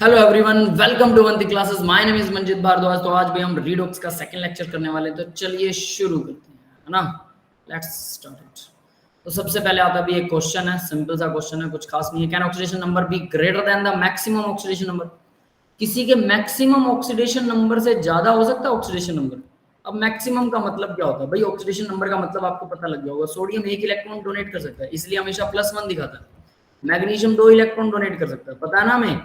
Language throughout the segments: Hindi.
हेलो एवरीवन, वेलकम टू वंती classes. My name is Manjit Bhardwaj. तो आज भी हम रीडॉक्स का सेकंड लेक्चर करने वाले हैं, तो चलिए शुरू करते हैं, है ना। Let's start it. तो सबसे पहले आता भी एक क्वेश्चन है, सिंपल सा क्वेश्चन है, कुछ खास नहीं है। Can oxidation number be greater than the maximum oxidation number? किसी के मैक्सिमम ऑक्सीडेशन नंबर से ज्यादा हो सकता है ऑक्सीडेशन नंबर। अब मैक्सिमम का मतलब क्या होता है भाई? ऑक्सीडेशन नंबर का मतलब आपको पता लग गया होगा। सोडियम 1 इलेक्ट्रॉन डोनेट कर सकता है, इसलिए हमेशा +1 दिखाता है। मैग्नीशियम 2 इलेक्ट्रॉन डोनेट कर सकता है, पता है ना हमें।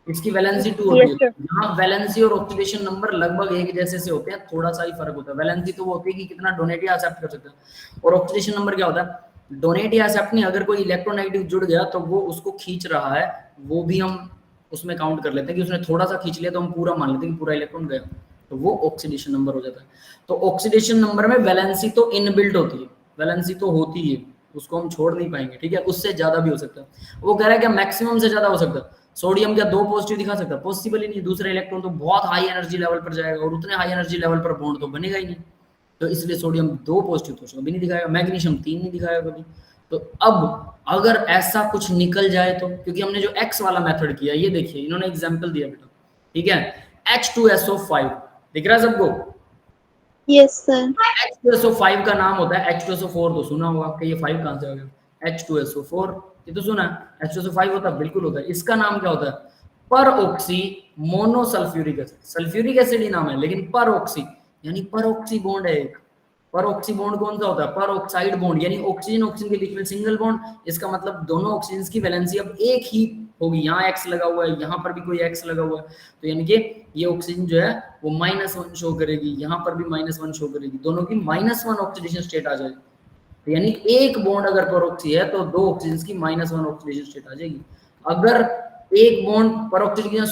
इसकी वैलेंसी 2 होती है। यहाँ वैलेंसी और ऑक्सीडेशन नंबर लगभग एक जैसे से होते हैं, थोड़ा सा ही फर्क होता है। वैलेंसी तो वो होती है कि कितना डोनेट या एक्सेप्ट कर सकता है, और ऑक्सीडेशन नंबर क्या होता है? डोनेट या एक्सेप्ट नहीं, अगर कोई इलेक्ट्रोनेगेटिव जुड़ गया तो वो उसको खींच रहा है, वो भी हम उसमें काउंट कर लेते हैं कि उसने थोड़ा सा खींच लिया, तो हम पूरा मान लेते हैं कि पूरा इलेक्ट्रॉन गया, तो वो ऑक्सीडेशन नंबर हो जाता है। तो ऑक्सीडेशन नंबर में वैलेंसी तो इनबिल्ट होती है, वैलेंसी तो होती है, उसको हम छोड़ नहीं पाएंगे, ठीक है। उससे ज्यादा भी हो सकता है। वो कह रहा है कि मैक्सिमम से ज्यादा हो सकता है। सोडियम क्या 2 पॉजिटिव दिखा सकता है? पॉसिबल ही नहीं। दूसरा इलेक्ट्रॉन तो बहुत हाई एनर्जी लेवल पर जाएगा, और उतने हाई एनर्जी लेवल पर बॉन्ड तो बनेगा ही नहीं, तो इसलिए सोडियम 2 पॉजिटिव तो कभी नहीं दिखाएगा, मैग्नीशियम 3 नहीं दिखाएगा कभी। तो अब अगर ऐसा कुछ निकल जाए तो, क्योंकि हमने जो एक्स वाला मेथड किया, ये देखिए इन्होंने एग्जांपल दिया बेटा, ठीक है। H2SO5 दिख रहा है सबको? Yes sir. H2SO5 का नाम होता है H2SO4, तो सुना होगा कि ये 5 कहां से आ गया। H2SO4 ये तो सुना है। H2SO5 होता है, बिल्कुल होता है। इसका नाम क्या होता है? पर oxy monosulfuric acid. Sulphuric acid ही नाम है, लेकिन पर ऑक्सी यानी पर ऑक्सी बॉन्ड है एक। पर ऑक्सी बॉन्ड कौन सा होता है? पर ऑक्साइड बॉन्ड, यानी ऑक्सीजन ऑक्सीजन के बीच में सिंगल बॉन्ड। इसका मतलब दोनों ऑक्सीजन की वैलेंसी अब एक ही होगी। यहाँ एक्स लगा हुआ है, यहाँ पर भी कोई एक्स लगा हुआ है, तो यानी कि ये ऑक्सीजन जो है वो -1 शो करेगी, यहाँ पर भी -1 शो करेगी, दोनों की -1 ऑक्सीडेशन स्टेट आ जाएगी। तो यानी एक बॉन्ड अगर परोक्सी है तो 2 ऑक्सीजन की -1 ऑक्सीडेशन स्टेट आ जाएगी। अगर एक बॉन्ड परोक्सी की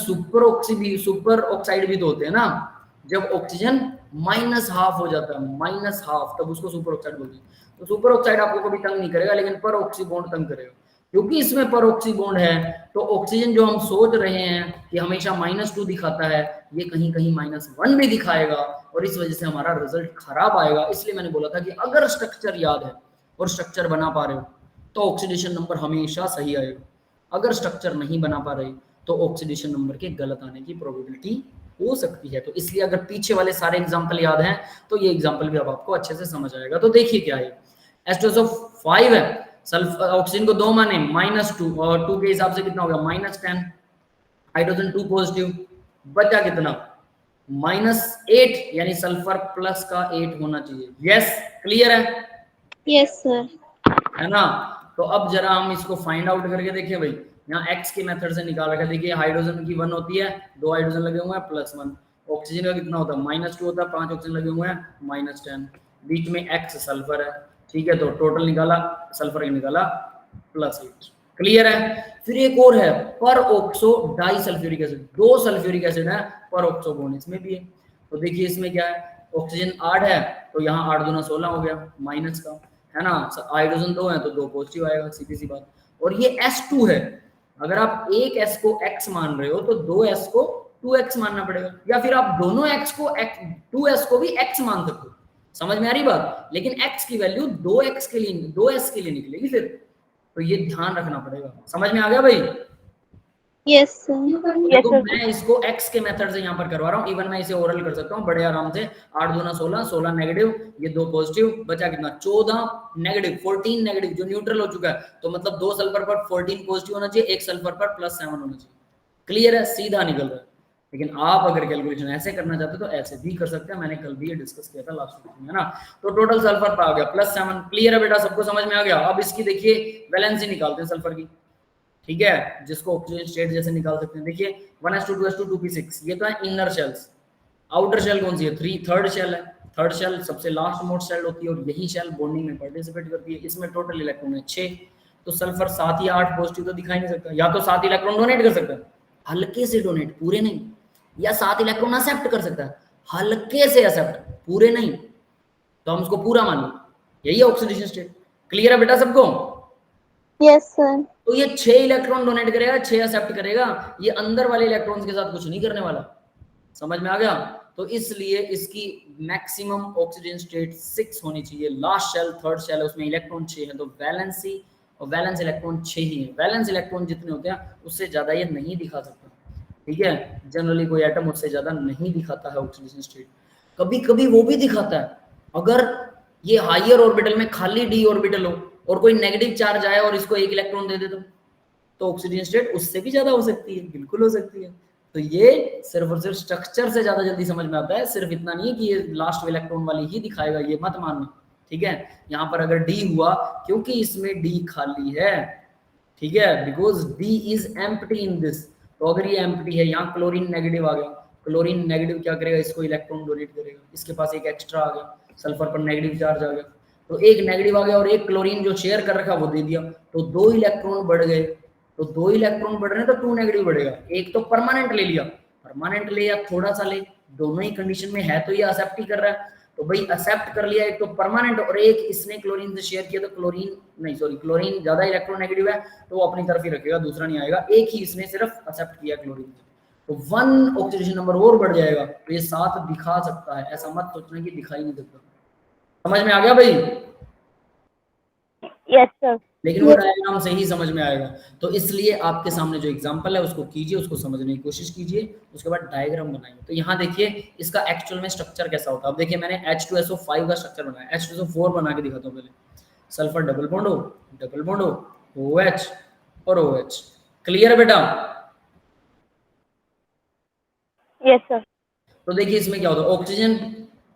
सुपर ऑक्साइड भी तो होते हैं ना, जब ऑक्सीजन -½ हो जाता है, -½ तब उसको सुपर ऑक्साइड बोलते हैं। तो सुपर ऑक्साइड आपको कभी तंग नहीं करेगा, लेकिन पर ऑक्सी बॉन्ड तंग करेगा, क्योंकि इसमें पर ऑक्सी बॉन्ड है। तो ऑक्सीजन जो हम सोच रहे हैं कि हमेशा -2 दिखाता है, ये कहीं कहीं -1 भी दिखाएगा, और इस वजह से हमारा रिजल्ट खराब आएगा। इसलिए मैंने बोला था कि अगर स्ट्रक्चर याद है और स्ट्रक्चर बना पा रहे हो तो ऑक्सीडेशन नंबर हमेशा सही आएगा। अगर स्ट्रक्चर नहीं बना पा रहे तो ऑक्सीडेशन नंबर के गलत आने की प्रोबेबिलिटी हो सकती है। तो इसलिए अगर पीछे वाले सारे एग्जांपल याद हैं तो ये एग्जांपल भी अब आपको अच्छे से समझ आएगा। तो देखिए क्या है, H2SO5 है, सल्फर ऑक्सीजन को 2 माने -2, और 2 के हिसाब से कितना हो गया -10, हाइड्रोजन 2 पॉजिटिव, बचा कितना -8, यानी सल्फर प्लस का 8 होना चाहिए। यस, क्लियर है? Yes sir. है ना। तो अब जरा हम इसको फाइंड आउट करके देखिए भाई, यहाँ एक्स के मेथड से निकाल रखा है। देखिए हाइड्रोजन की 1 होती है, 2 हाइड्रोजन लगे हुए हैं +1, ऑक्सीजन का कितना होता है -2 होता है, 5 ऑक्सीजन लगे हुए हैं -10, बीच में एक्स सल्फर है, ठीक है। तो टोटल निकाला, सल्फर का निकाला +8, क्लियर है। फिर एक और है पर oxo die sulphuric acid, 2 sulphuric acid है, पर ऑक्सो बॉन्ड इसमें भी है। तो देखिए इसमें क्या है, ऑक्सीजन 8 है, तो यहाँ 8 दूना 16 हो गया माइनस का, है ना। हाइड्रोजन 2 है तो 2 पॉजिटिव आएगा, सीधी सी बात। और ये S2 है, अगर आप एक S को x मान रहे हो तो 2S को 2x मानना पड़ेगा, या फिर आप दोनों x को 2S को भी x मान सकते हो। समझ में आ रही बात? लेकिन x की वैल्यू 2x के लिए 2S के लिए निकलेगी फिर, तो ये ध्यान रखना पड़ेगा। समझ में आ गया भाई? Yes sir. देखो मैं इसको x के मेथड से यहाँ पर करवा रहा हूँ, इवन मैं इसे ओरल कर सकता हूँ बड़े आराम से। 8 दूना 16, 16 नेगेटिव, ये 2 पॉजिटिव, बचा कितना 14 नेगेटिव, 14 नेगेटिव जो न्यूट्रल हो चुका है, तो मतलब 2 सल्फर पर 14 पॉजिटिव होना चाहिए, एक सल्फर पर +7 होना चाहिए। क्लियर है? सीधा निकल रहा है। लेकिन आप अगर कैलकुलेशन ऐसे करना चाहते हो तो ऐसे भी कर सकते हैं, मैंने कल भी ये डिस्कस किया था लास्ट वीक में, है ना। तो टोटल सल्फर पर आ गया +7, क्लियर है बेटा? सबको समझ में आ गया? अब इसकी देखिए वैलेंसी निकालते हैं सल्फर की, ठीक है, जिसको ऑक्सीजन स्टेट जैसे निकाल सकते हैं। देखिए 1s2 2s2 2p6, ये तो है इनर शेल्स। आउटर शेल कौन सी है? थर्ड शेल है। थर्ड शेल सबसे लास्ट मोस्ट शेल होती है, और यही शेल बॉन्डिंग में पार्टिसिपेट करती है। इसमें टोटल इलेक्ट्रॉन है 6, तो सल्फर 7 या 8 पॉजिटिव तो दिखाई नहीं सकता। या तो 7 इलेक्ट्रॉन डोनेट कर सकता है, हल्के से डोनेट, पूरे नहीं, या 7 इलेक्ट्रॉन एक्सेप्ट कर सकता है, हल्के से एक्सेप्ट, पूरे नहीं। तो हम उसको पूरा मान लो, यही है ऑक्सीडेशन स्टेट। क्लियर है बेटा सबको? Yes sir. तो ये 6 इलेक्ट्रॉन डोनेट करेगा, 6 एक्सेप्ट करेगा, ये अंदर वाले इलेक्ट्रॉन्स के साथ कुछ नहीं करने वाला। समझ में आ गया? तो इसलिए इसकी मैक्सिमम ऑक्सीजन स्टेट 6 होनी चाहिए। लास्ट शेल थर्ड शेल है, उसमें इलेक्ट्रॉन 6 है, तो वैलेंसी और वैलेंस इलेक्ट्रॉन 6 ही है। वैलेंस इलेक्ट्रॉन जितने होते हैं उससे ज्यादा ये नहीं दिखा सकता। ठीक है, जनरली कोई एटम उससे ज्यादा नहीं दिखाता है ऑक्सीडेशन स्टेट, कभी कभी वो भी दिखाता है। अगर ये हायर ऑर्बिटल में खाली डी ऑर्बिटल हो और कोई नेगेटिव चार्ज आया और इसको एक इलेक्ट्रॉन दे दे तो ऑक्सीजन स्टेट उससे भी ज्यादा हो सकती है, बिल्कुल हो सकती है। तो ये सिर्फ और सिर्फ स्ट्रक्चर से ज्यादा जल्दी समझ में आता है, सिर्फ इतना नहीं है कि ये लास्ट इलेक्ट्रॉन वाली ही दिखाएगा, ये मत मानना, ठीक है। यहाँ पर अगर डी हुआ क्योंकि इसमें डी खाली है, ठीक है, because D is empty in this, तो अगर ये एम्प्टी है, यहाँ क्लोरीन नेगेटिव आ गया, क्लोरीन नेगेटिव क्या करेगा, इसको इलेक्ट्रॉन डोनेट करेगा, इसके पास एक एक्स्ट्रा आ गया, सल्फर पर नेगेटिव चार्ज आ गया, तो एक नेगेटिव आ गया और एक क्लोरीन जो शेयर कर रखा वो दे दिया, तो 2 इलेक्ट्रॉन बढ़ गए, तो 2 इलेक्ट्रॉन बढ़ रहे हैं तो 2 नेगेटिव बढ़ेगा। एक तो परमानेंट ले लिया, परमानेंट ले या थोड़ा सा ले, दोनों ही कंडीशन में है तो ये एक्सेप्ट ही कर रहा है, तो भाई एक्सेप्ट कर लिया, एक तो परमानेंट और एक इसने क्लोरीन से शेयर किया, तो क्लोरीन ज्यादा इलेक्ट्रोनेगेटिव है तो वो अपनी तरफ ही रखेगा, दूसरा नहीं आएगा, एक ही इसने सिर्फ एक्सेप्ट किया क्लोरीन, तो 1 ऑक्सीडेशन नंबर और बढ़ जाएगा, तो ये 7 दिखा सकता है, ऐसा मत सोचना कि दिखाई नहीं देता। समझ में आ गया भाई? Yes sir. लेकिन वो डायग्राम से ही समझ में आएगा, तो इसलिए आपके सामने जो एग्जांपल है उसको कीजिए, उसको समझने की कोशिश कीजिए, उसके बाद डायग्राम बनाइए। तो यहाँ देखिए इसका एक्चुअल में स्ट्रक्चर कैसा होता है। अब देखिए मैंने H2SO5 का स्ट्रक्चर बनाया, H2SO4 बना के दिखाता हूँ पहले। सल्फर डबल बॉन्ड हो, OH और OH। क्लियर है बेटा? Yes sir. तो देखिए इसमें क्या होता है, ऑक्सीजन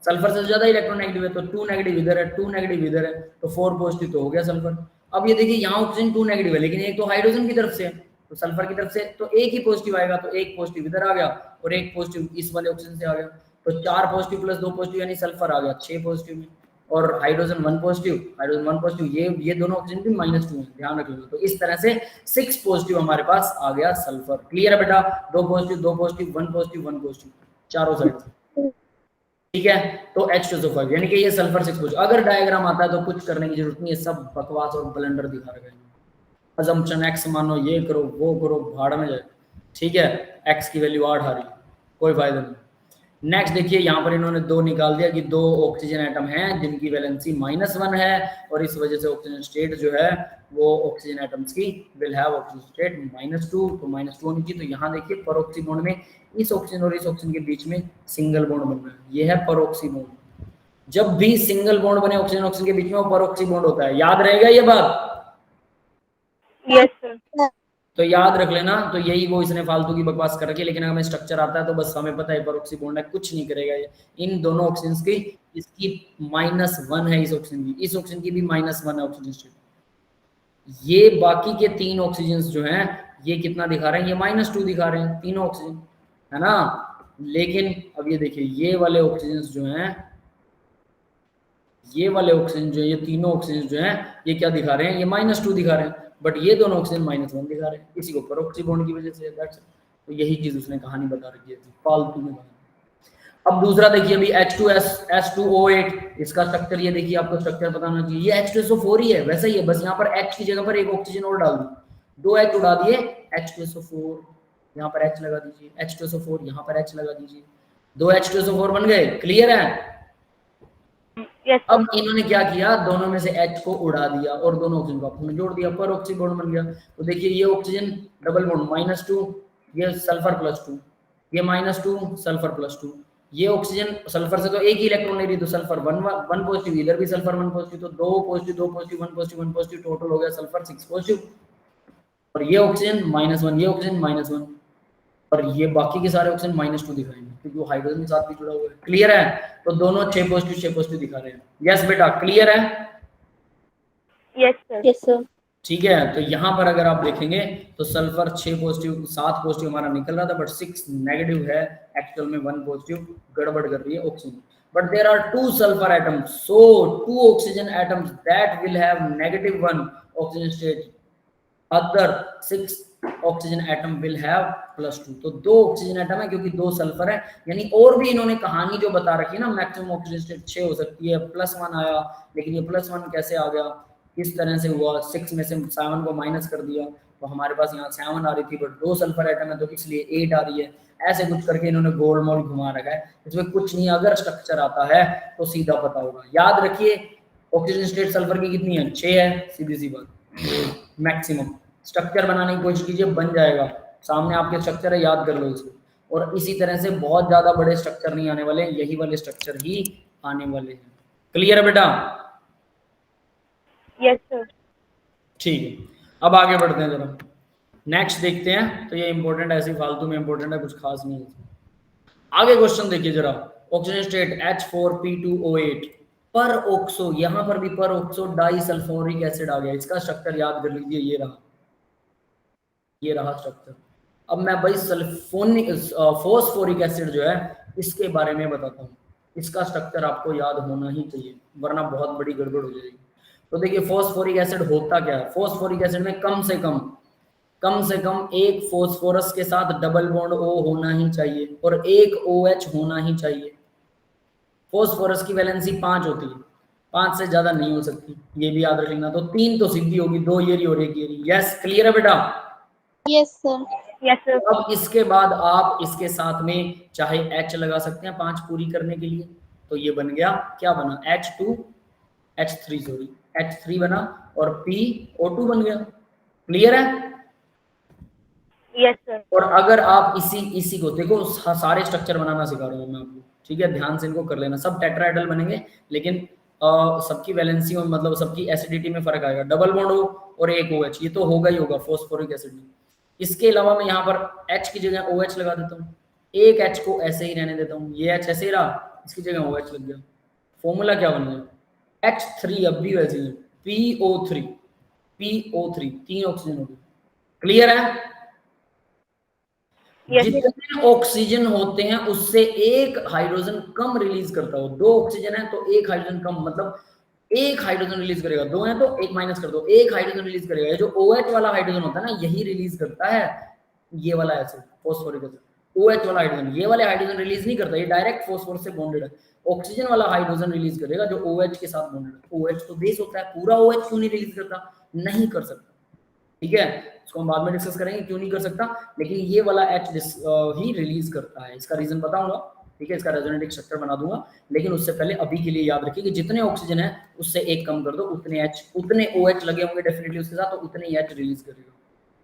सल्फर से ज्यादा इलेक्ट्रोनेगेटिव है, तो 2 नेगेटिव इधर है, 2 नेगेटिव इधर है, तो 4 पॉजिटिव तो हो गया सल्फर। अब ये देखिए यहाँ ऑक्सीजन 2 नेगेटिव है, लेकिन एक तो हाइड्रोजन की तरफ से है, तो सल्फर की तरफ से तो एक ही पॉजिटिव आएगा, तो एक पॉजिटिव इधर आ गया और एक पॉजिटिव इस वाले ऑक्सीजन से आ गया, तो 4 पॉजिटिव प्लस 2 पॉजिटिव यानी सल्फर आ गया 6 पॉजिटिव में, और हाइड्रोजन 1 पॉजिटिव, ये दोनों ऑक्सीजन भी -2 है, ध्यान रख लो। तो इस तरह से 6 पॉजिटिव हमारे पास आ गया सल्फर। क्लियर है बेटा? 2 पॉजिटिव 2 पॉजिटिव 1 पॉजिटिव 1 पॉजिटिव चारों साइड से, ठीक है। तो H2SO5 यानी कि ये सल्फर 6 पॉजिटिव। अगर डायग्राम आता है तो कुछ करने की जरूरत नहीं है, सब बकवास और ब्लंडर दिखा रहे हैं, अजम्पशन x मानो, ये करो वो करो, भाड़ में जाए, ठीक है। x की वैल्यू 8 आ रही, कोई फायदा नहीं। नेक्स्ट देखिए यहाँ पर इन्होंने 2 निकाल दिया कि 2 ऑक्सीजन एटम हैं जिनकी वैलेंसी -1 है, और इस वजह से ऑक्सीजन स्टेट जो है वो ऑक्सीजन एटम्स की विल हैव ऑक्सीजन स्टेट -2, तो -2 होनी चाहिए। तो यहाँ देखिए परोक्सी बॉन्ड में इस ऑक्सीजन और इस ऑक्सीजन के बीच में सिंगल बॉन्ड बन रहा है, ये है परोक्सी बॉन्ड। जब भी सिंगल बॉन्ड बने ऑक्सीजन ऑक्सीजन के बीच में, वो परोक्सी बॉन्ड होता है, याद रहेगा ये बात? Yes sir. तो याद रख लेना। तो यही वो इसने फालतू की बकवास कर रखी है, लेकिन हमें स्ट्रक्चर आता है तो बस हमें पता है परोक्सी बॉन्ड है, कुछ नहीं करेगा ये। इन दोनों ऑक्सीजन की, इसकी -1 है, इस ऑक्सीजन की भी -1 है ऑक्सीजन स्टेट। ये बाकी के 3 ऑक्सीजन जो हैं ये कितना दिखा रहे हैं, ये -2 दिखा रहे हैं तीनों ऑक्सीजन, है ना। लेकिन अब ये देखिए ये वाले ऑक्सीजन जो हैं, ये वाले ऑक्सीजन जो है, ये तीनों ऑक्सीजन जो हैं ये क्या दिखा रहे हैं, ये -2 दिखा रहे हैं, बट ये दोनों ऑक्सीजन -1 दिखा रहे हैं, इसी को परोक्सी बॉन्ड की वजह से। तो यही चीज उसने कहानी बता रखी है फालतू में। अब दूसरा देखिए अभी H2S2O8, इसका स्ट्रक्चर ये देखिए, आपको स्ट्रक्चर पता होना चाहिए, ये H2SO4 ही है, वैसा ही है, बस यहाँ पर H की जगह पर एक ऑक्सीजन और डाल दी, 2 H उड़ा दिए, H2SO4 यहाँ पर H लगा दीजिए, H2SO4 यहाँ पर H लगा दीजिए, 2 H2SO4 बन गए। क्लियर है? यस। अब इन्होंने क्या किया, दोनों में से H को उड़ा दिया और दोनों ऑक्सीजन को आपस में जोड़ दिया, पर ऑक्सी बॉन्ड बन गया। तो देखिए ये ऑक्सीजन डबल बॉन्ड -2, ये सल्फर +2, ये -2 सल्फर +2, ये ऑक्सीजन सल्फर से तो एक ही इलेक्ट्रॉन ले रही, तो सल्फर 1 पॉजिटिव, इधर भी सल्फर 1 पॉजिटिव, तो 2 positive 2 positive 1 positive 1 positive, total हो गया सल्फर 6 पॉजिटिव। और ये ऑक्सीजन -1, ये ऑक्सीजन -1, और ये बाकी के सारे ऑक्सीजन -2 दिखाएंगे क्योंकि वो हाइड्रोजन के साथ भी जुड़ा हुआ है। क्लियर है? तो दोनों 6 पॉजिटिव दिखा रहे हैं। यस बेटा, क्लियर है? Yes sir. Yes sir. ठीक है। तो यहाँ पर अगर आप देखेंगे तो सल्फर 7 पॉजिटिव हमारा निकल रहा था, बट 6 नेगेटिव है, एक्चुअल में 1 पॉजिटिव गड़बड़ कर रही है oxygen. But there are 2 sulphur atoms, so 2 oxygen atoms that will have -1 oxygen state, other 6 oxygen atom will have +2। तो 2 ऑक्सीजन एटम है क्योंकि 2 सल्फर है, यानी और भी इन्होंने कहानी जो बता रखी है ना, मैक्सिमम ऑक्सीजन स्टेट 6 हो सकती है, +1 आया, लेकिन ये +1 कैसे आ गया, किस तरह से हुआ, 6 में से 7 को माइनस कर दिया, तो हमारे पास यहाँ 7 आ रही थी, बट 2 सल्फर एटम है तो इसलिए 8 आ रही है। ऐसे कुछ करके इन्होंने गोल मोल घुमा रखा है, इसमें कुछ नहीं, अगर स्ट्रक्चर आता है तो सीधा पता होगा। याद रखिए ऑक्सीजन स्टेट सल्फर की कितनी है, 6 है, सीधी सी बात, मैक्सिमम। स्ट्रक्चर बनाने की कोशिश कीजिए, बन जाएगा, सामने आपके स्ट्रक्चर है, याद कर लो इसको। और इसी तरह से बहुत ज्यादा बड़े स्ट्रक्चर नहीं आने वाले, यही वाले स्ट्रक्चर ही आने वाले हैं। क्लियर है बेटा? Yes sir. ठीक है, अब आगे बढ़ते हैं जरा, नेक्स्ट देखते हैं। तो ये इंपॉर्टेंट, ऐसे फालतू में इंपॉर्टेंट है, कुछ खास नहीं है। आगे क्वेश्चन देखिए जरा, ऑक्सीजन स्टेट H4P2O8 पर ऑक्सो, यहां पर भी पर ऑक्सो डाई सल्फ्यूरिक एसिड आ गया। इसका स्ट्रक्चर याद कर लीजिए, ये रहा स्ट्रक्चर। अब मैं भाई सल्फोनिक फॉस्फोरिक एसिड जो है इसके बारे में बताता हूँ। इसका स्ट्रक्चर आपको याद होना ही चाहिए, वरना बहुत बड़ी गड़बड़ हो जाएगी। तो देखिए फॉस्फोरिक एसिड होता क्या है, फॉस्फोरिक एसिड में कम से कम एक फॉस्फोरस के साथ डबल बॉन्ड O होना ही चाहिए और एक OH होना ही चाहिए। फॉस्फोरस की वैलेंसी 5 होती है, 5 से ज्यादा नहीं हो सकती, ये भी याद रख लेना। तो 3 तो सीधी होगी, 2 ये रही और 1 ये रही। यस, क्लियर है बेटा? Yes sir. Yes sir. अब इसके बाद आप इसके साथ में चाहे H लगा सकते हैं 5 पूरी करने के लिए। तो ये बन गया, क्या बना, H3 बना और PO2 बन गया। क्लियर है? Yes sir. और अगर आप इसी को देखो, सारे स्ट्रक्चर बनाना सिखा रहा हूँ मैं आपको, ठीक है, ध्यान से इनको कर लेना। सब टेट्राहेड्रल बनेंगे, लेकिन सबकी वैलेंसी में, मतलब सबकी एसिडिटी में फर्क आएगा। डबल बॉन्ड O और एक OH, ये तो होगा ही होगा फॉस्फोरिक एसिड में। इसके अलावा मैं यहाँ पर H की जगह OH लगा देता हूँ, एक H को ऐसे ही रहने देता हूँ, ये H ऐसे ही रहा, इसकी जगह OH लग गया। फॉर्मूला क्या बन गया, H3 अब भी वैसे ही, PO3 3 ऑक्सीजन हो गए। क्लियर है? जितने ऑक्सीजन होते हैं उससे एक हाइड्रोजन कम रिलीज करता हो। 2 ऑक्सीजन है तो एक हाइड्रोजन कम, मतलब एक हाइड्रोजन रिलीज करेगा। 2 है तो एक माइनस कर दो, एक हाइड्रोजन रिलीज करेगा। ये जो OH वाला हाइड्रोजन होता है ना, यही रिलीज करता है ये वाला एसिड, फॉस्फोरिक एसिड। OH वाला हाइड्रोजन, ये वाले हाइड्रोजन रिलीज नहीं करता, ये डायरेक्ट फॉस्फोरस से बॉन्डेड है। ऑक्सीजन वाला हाइड्रोजन रिलीज करेगा जो OH के साथ बॉन्डेड है। OH तो बेस होता है, पूरा OH क्यों नहीं रिलीज करता, नहीं कर सकता, ठीक है, इसको हम बाद में डिस्कस करेंगे क्यों नहीं कर सकता। लेकिन ये वाला H ही रिलीज करता है, इसका रीजन बताऊंगा, ठीक है, इसका रेजोनेटिक स्ट्रक्चर बना दूंगा। लेकिन उससे पहले अभी के लिए याद रखिए कि जितने ऑक्सीजन है उससे एक कम कर दो, उतने OH लगे होंगे डेफिनेटली उसके साथ, तो उतने ही H रिलीज करेगा।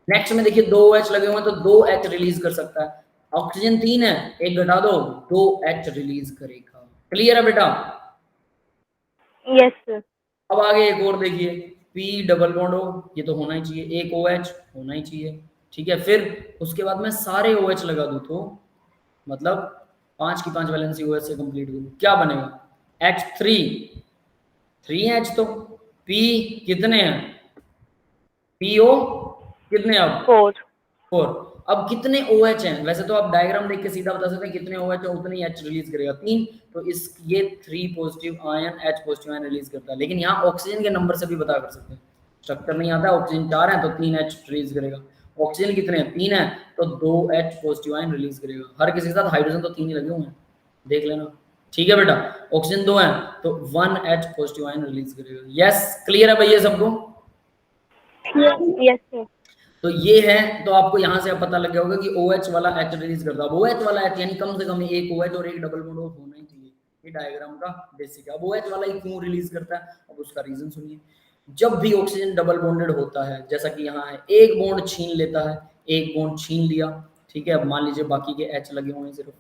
नेक्स्ट में देखिए 2 OH लगे हुए हैं तो 2 H रिलीज कर सकता है। ऑक्सीजन 3 है, एक घटा दो, 2 H रिलीज करेगा। क्लियर है बेटा? Yes sir. अब आगे एक और देखिए, P डबल बॉन्ड O, ये तो होना ही चाहिए, एक OH होना ही चाहिए, ठीक है। फिर उसके बाद मैं सारे OH लगा दूं तो मतलब 5 की 5 वैलेंसी OH से कंप्लीट करूं, क्या बनेगा, H3 3H। तो P कितने हैं, PO कितने, अब 4। अब कितने OH हैं, वैसे तो आप डायग्राम देख के सीधा बता सकते हैं कितने OH हैं, उतने ही H रिलीज करेगा, 3। तो इस ये 3 positive ion H positive ion release करता है। लेकिन यहाँ ऑक्सीजन के नंबर से भी पता कर सकते हैं, स्ट्रक्चर नहीं आता, ऑक्सीजन 4 है तो 3 H रिलीज करेगा। ऑक्सीजन कितने हैं, 3 है तो 2 H पॉजिटिव आयन रिलीज करेगा। हर किसी के साथ हाइड्रोजन तो 3 ही लगे हुए हैं, देख लेना, ठीक है बेटा। ऑक्सीजन 2 है तो 1 H पॉजिटिव आयन रिलीज करेगा। यस, क्लियर है भैया सबको? Yes sir. तो ये है, तो आपको यहाँ से अब पता लग गया होगा कि OH वाला H रिलीज करता है। OH वाला H यानी कम से कम एक OH और एक डबल बॉन्ड होना ही चाहिए, ये डायग्राम का बेसिक है। अब OH वाला ही क्यों रिलीज करता है, अब उसका रीजन सुनिए। जब भी ऑक्सीजन डबल बॉन्डेड होता है, जैसा कि यहाँ है, एक बॉन्ड छीन लेता है, एक बॉन्ड छीन लिया, ठीक है। अब मान लीजिए बाकी के H लगे हुए हैं, सिर्फ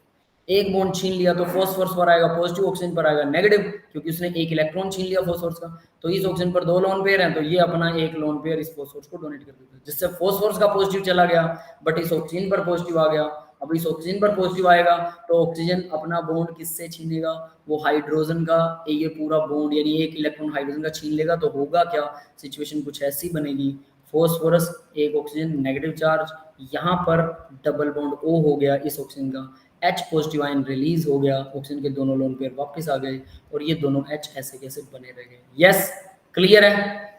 एक बॉन्ड छीन लिया तो फॉस्फोरस पर आएगा पॉजिटिव, ऑक्सीजन पर आएगा नेगेटिव, क्योंकि उसने एक इलेक्ट्रॉन छीन लिया फॉस्फोरस का। तो इस ऑक्सीजन पर 2 लोन पेयर हैं, तो ये अपना एक लोन पेयर इस फॉस्फोरस को डोनेट कर देता है, जिससे फॉस्फोरस का पॉजिटिव चला गया, बट इस ऑक्सीजन पर पॉजिटिव आ गया। अब इस ऑक्सीजन पर पॉजिटिव आएगा तो ऑक्सीजन अपना बॉन्ड किससे छीनेगा, वो हाइड्रोजन का, ये पूरा बॉन्ड यानी एक इलेक्ट्रॉन हाइड्रोजन का छीन लेगा। तो होगा क्या, सिचुएशन कुछ ऐसी बनेगी, फॉस्फोरस एक ऑक्सीजन नेगेटिव चार्ज, यहाँ पर डबल बॉन्ड O हो गया इस ऑक्सीजन का, H पॉजिटिव आयन रिलीज हो गया, ऑक्सीजन के दोनों लोन पेयर वापस आ गए और ये दोनों H ऐसे कैसे बने रह गए। यस, क्लियर है?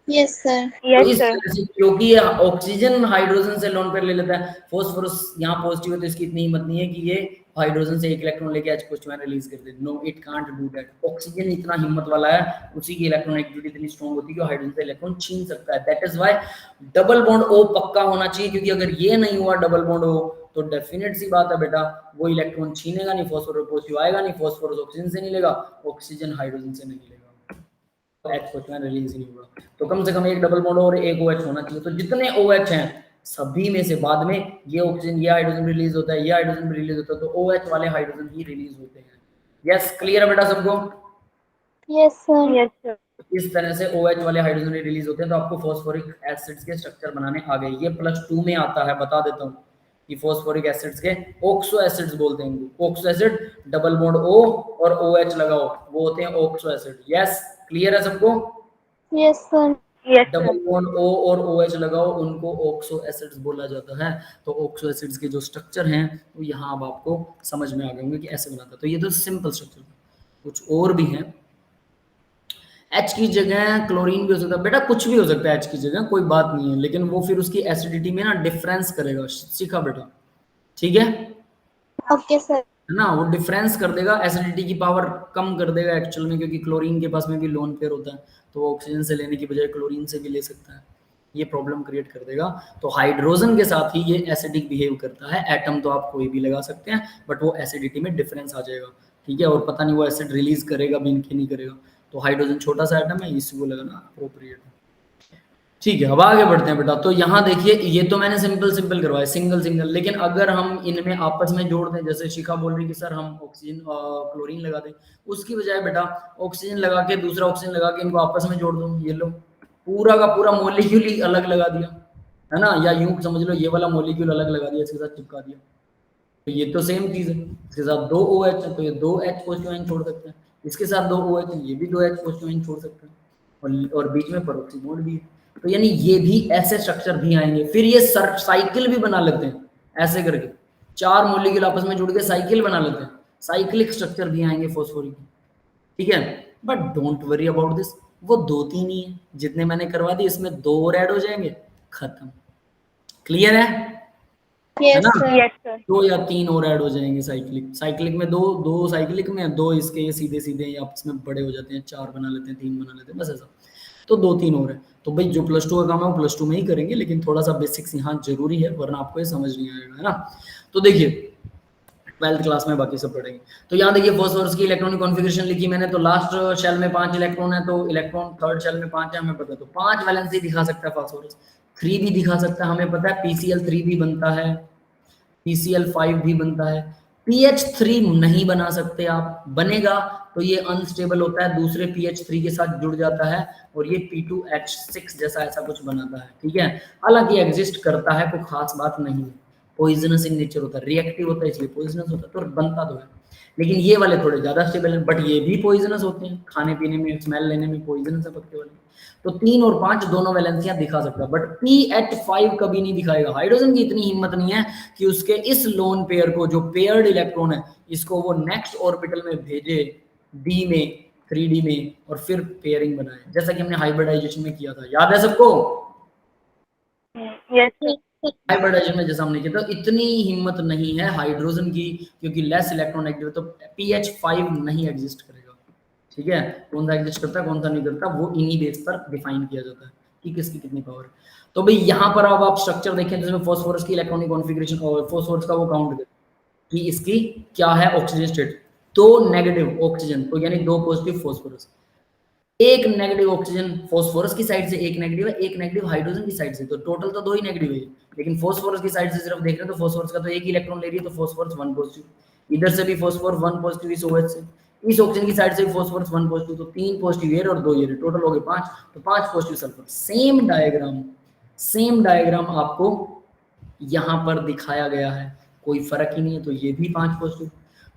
Yes sir. तो इस तरह से, क्योंकि ये ऑक्सीजन हाइड्रोजन से लोन पेयर ले लेता है, फॉस्फोरस यहाँ पॉजिटिव है तो इसकी इतनी हिम्मत नहीं है कि ये हाइड्रोजन से एक इलेक्ट्रॉन लेके H पॉजिटिव आयन रिलीज कर दे। No, it can't do that. Oxygen इतना हिम्मत वाला है, उसी की इलेक्ट्रॉन एक्टिविटी इतनी स्ट्रांग होती है कि हाइड्रोजन से इलेक्ट्रॉन छीन सकता है। That is why double bond O पक्का होना चाहिए, क्योंकि अगर ये नहीं हुआ डबल बॉन्ड O तो डेफिनेट सी बात है बेटा, वो इलेक्ट्रॉन छीनेगा नहीं, फॉस्फोरस पॉजिटिव आएगा नहीं, फॉस्फोरस ऑक्सीजन से नहीं लेगा, ऑक्सीजन हाइड्रोजन से नहीं लेगा, H पॉजिटिव आयन रिलीज नहीं होगा। तो कम से कम एक डबल बॉन्ड और एक OH होना चाहिए। तो जितने OH हैं सभी में से बाद में ये ऑक्सीजन, ये हाइड्रोजन रिलीज होता है, ये हाइड्रोजन भी रिलीज होता है, तो OH वाले हाइड्रोजन ही रिलीज होते हैं। यस, क्लियर है बेटा सबको? Yes, sir. Yes, sir. इस तरह से OH वाले हाइड्रोजन रिलीज होते हैं। तो आपको फॉस्फोरिक एसिड्स के स्ट्रक्चर बनाने आ गए। ये +2 में आता है, बता देता हूँ कि फॉस्फोरिक एसिड्स के ऑक्सो एसिड्स बोलते हैं इनको। Oxo acid double bond O और OH लगाओ, वो होते हैं ऑक्सो एसिड। यस, क्लियर है सबको? Yes, sir. Yes, sir. Double bond O और OH लगाओ, उनको ऑक्सो एसिड्स बोला जाता है। तो ऑक्सो एसिड्स के जो स्ट्रक्चर हैं वो यहाँ अब आपको समझ में आ गए होंगे कि ऐसे बनाता है। तो ये तो सिंपल स्ट्रक्चर, कुछ और भी हैं। H की जगह क्लोरीन भी हो सकता है बेटा, कुछ भी हो सकता है H की जगह, कोई बात नहीं है, लेकिन वो फिर उसकी एसिडिटी में ना डिफरेंस करेगा। सीखा बेटा? ठीक है Okay, sir. है ना, वो डिफरेंस कर देगा, एसिडिटी की पावर कम कर देगा एक्चुअल में, क्योंकि क्लोरीन के पास में भी लोन पेयर होता है, तो वो ऑक्सीजन से लेने की बजाय क्लोरीन से भी ले सकता है। ये प्रॉब्लम क्रिएट कर देगा। तो हाइड्रोजन के साथ ही ये एसिडिक बिहेव करता है। एटम तो आप कोई भी लगा सकते हैं, बट वो एसिडिटी में डिफरेंस आ जाएगा। ठीक है, और पता नहीं वो एसिड रिलीज करेगा भी कि नहीं करेगा। तो हाइड्रोजन छोटा सा एटम है, इसी को लगाना अप्रोप्रिएट है। ठीक है, अब आगे बढ़ते हैं बेटा। तो यहाँ देखिए, ये तो मैंने सिंपल करवाया, सिंगल, लेकिन अगर हम इनमें आपस में जोड़ दें, जैसे शिखा बोल रही कि सर हम ऑक्सीजन क्लोरीन लगा दें, उसकी बजाय बेटा ऑक्सीजन लगा के दूसरा ऑक्सीजन लगा के इनको आपस में जोड़ दो। ये लो, पूरा का पूरा मॉलिक्यूल ही अलग लगा दिया, है ना, या यूं समझ लो ये वाला मॉलिक्यूल अलग लगा दिया, इसके साथ चिपका दिया। तो ये तो सेम चीज है, इसके साथ 2 OH है तो ये 2 H पॉजिटिव आयन छोड़ सकते हैं, इसके साथ 2 OH है, ये भी 2 H पॉजिटिव आयन छोड़ सकते हैं, और बीच में पेरोक्सी बॉन्ड भी है। तो यानी ये भी ऐसे स्ट्रक्चर भी आएंगे। फिर ये साइकिल भी बना लेते हैं, ऐसे करके 4 मॉलिक्यूल आपस में जुड़ के साइकिल बना लेते हैं, साइक्लिक स्ट्रक्चर भी आएंगे फॉस्फोरिक। ठीक है, but don't worry about this, वो 2-3 ही है जितने मैंने करवा दिए, इसमें 2 और ऐड हो जाएंगे, खत्म। क्लियर है? Yes, ना? sir. Yes, sir. 2 या 3 और ऐड हो जाएंगे साइक्लिक में, दो साइक्लिक में, 2 इसके ये सीधे आपस में बड़े हो जाते हैं, 4 बना लेते हैं, 3 बना लेते हैं, बस ऐसा। तो 2-3 और है। तो भाई जो +2 का काम है वो +2 में ही करेंगे, लेकिन थोड़ा सा बेसिक्स यहाँ जरूरी है, वरना आपको ये समझ नहीं आएगा, है ना। तो देखिए 12th क्लास में बाकी सब पढ़ेंगे। तो यहाँ देखिए फॉस्फोरस की इलेक्ट्रॉनिक कॉन्फ़िगरेशन लिखी मैंने। तो लास्ट शेल में 5 इलेक्ट्रॉन है, तो इलेक्ट्रॉन थर्ड शेल में 5 है, हमें पता है। तो 5 वैलेंसी दिखा सकता है फॉस्फोरस, 3 भी दिखा सकता है, हमें पता है। PCl3 भी बनता है, PCl5 भी बनता है। PH3 नहीं बना सकते आप, बनेगा तो ये अनस्टेबल होता है, दूसरे PH3 के साथ जुड़ जाता है और ये P2H6 जैसा ऐसा कुछ बनाता है। ठीक है, हालांकि एग्जिस्ट करता है, कोई खास बात नहीं है, पॉइजनस इन नेचर होता है, रिएक्टिव होता है इसलिए पॉइजनस होता है, तो बनता तो है। लेकिन ये वाले थोड़े ज्यादा स्टेबल हैं, बट ये भी पॉइजनस होते हैं, खाने पीने में, स्मेल लेने में पॉइजनस है पत्ते वाले। तो 3 और 5 दोनों वैलेंसियां दिखा सकता है, बट PH5 कभी नहीं दिखाएगा। हाइड्रोजन की इतनी हिम्मत नहीं है कि उसके इस लोन पेयर को, जो पेयर्ड इलेक्ट्रॉन है, इसको वो नेक्स्ट ऑर्बिटल में भेजे, D में, 3D में, और फिर पेयरिंग बनाए, जैसा कि हमने हाइब्रिडाइजेशन में किया था। याद है सबको? Yes, sir. हाइब्रिडाइजेशन में जैसा हमने किया था। इतनी हिम्मत नहीं है हाइड्रोजन की, क्योंकि लेस इलेक्ट्रॉन एक्टिव, तो PH5 नहीं एग्जिस्ट करेगा। ठीक है, कौन सा एग्जिस्ट करता है कौन सा नहीं करता, वो इन्हीं बेस पर डिफाइन किया जाता है कि किसकी कितनी पावर है। तो भाई यहाँ पर अब आप स्ट्रक्चर देखें, जिसमें फॉस्फोरस की इलेक्ट्रॉनिक कॉन्फ़िगरेशन और फॉस्फोरस का वो काउंट करें कि इसकी क्या है ऑक्सीजन स्टेट। 2 नेगेटिव ऑक्सीजन, तो यानी 2 positive phosphorus, 1 negative oxygen phosphorus की साइड से, 1 नेगेटिव है, 1 नेगेटिव हाइड्रोजन की साइड से, तो टोटल तो 2 ही नेगेटिव है। लेकिन फॉस्फोरस की साइड से सिर्फ देख रहे हैं तो फॉस्फोरस का तो 1 इलेक्ट्रॉन ले रही है, तो फॉस्फोरस 1 पॉजिटिव, इधर से भी फॉस्फोरस 1 पॉजिटिव इस OH से, इस ऑक्सीजन की साइड से भी फॉस्फोरस 1 पॉजिटिव, तो 3 पॉजिटिव एयर और 2 एयर, टोटल हो गए 5, तो 5 पॉजिटिव सल्फर। सेम डायग्राम आपको यहाँ पर दिखाया गया है, कोई फर्क ही नहीं है। तो ये भी 5 पॉजिटिव,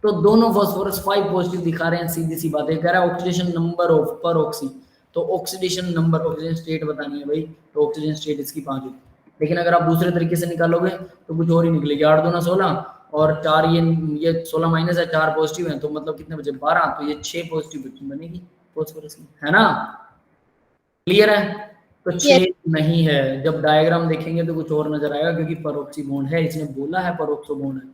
तो दोनों फॉस्फोरस 5 पॉजिटिव दिखा रहे हैं। सीधी सी बात है, कह रहा है ऑक्सीडेशन नंबर ऑफ पर ऑक्सी, तो ऑक्सीडेशन नंबर, ऑक्सीजन स्टेट बतानी है भाई, तो ऑक्सीजन स्टेट इसकी 5 होगी। लेकिन अगर आप दूसरे तरीके से निकालोगे तो कुछ और ही निकलेगी, 8 दूना 16 और 4 ये 16 माइनस है, 4 पॉजिटिव है, तो मतलब कितने बचे 12, तो ये 6 पॉजिटिव बनेगी फॉस्फोरस की, है ना। क्लियर है? तो 6 नहीं है, जब डायग्राम देखेंगे तो कुछ और नजर आएगा, क्योंकि परोक्सी बॉन्ड है, इसने बोला है परोक्सो बॉन्ड है।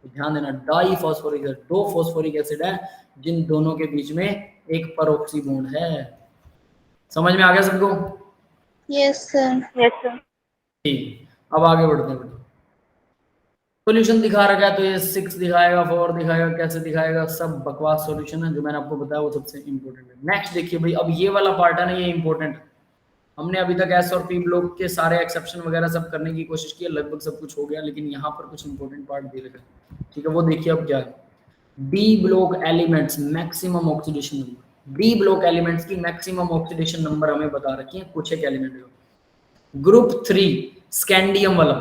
तो ध्यान देना, diphosphoric acid, 2 phosphoric acid है जिन दोनों के बीच में एक परोक्सी बॉन्ड है। समझ में आ गया सबको? Yes, sir. Yes, sir. ठीक, अब आगे बढ़ते हैं। सॉल्यूशन दिखा रखा है, तो ये 6 दिखाएगा, 4 दिखाएगा, कैसे दिखाएगा, सब बकवास सॉल्यूशन है, जो मैंने आपको बताया वो सबसे इंपॉर्टेंट है। नेक्स्ट देखिए भाई, अब ये वाला पार्ट है ना, ये इंपॉर्टेंट, हमने अभी तक एस और पी ब्लॉक के सारे एक्सेप्शन वगैरह सब करने की कोशिश की है, लगभग सब कुछ हो गया, लेकिन यहाँ पर कुछ इंपॉर्टेंट पार्ट दे रखा है, ठीक है, वो देखिए अब क्या है। D block elements maximum oxidation number, D block elements की मैक्सिमम ऑक्सीडेशन नंबर हमें बता रखी है कुछ एक एलिमेंट का। ग्रुप 3 स्कैंडियम वाला,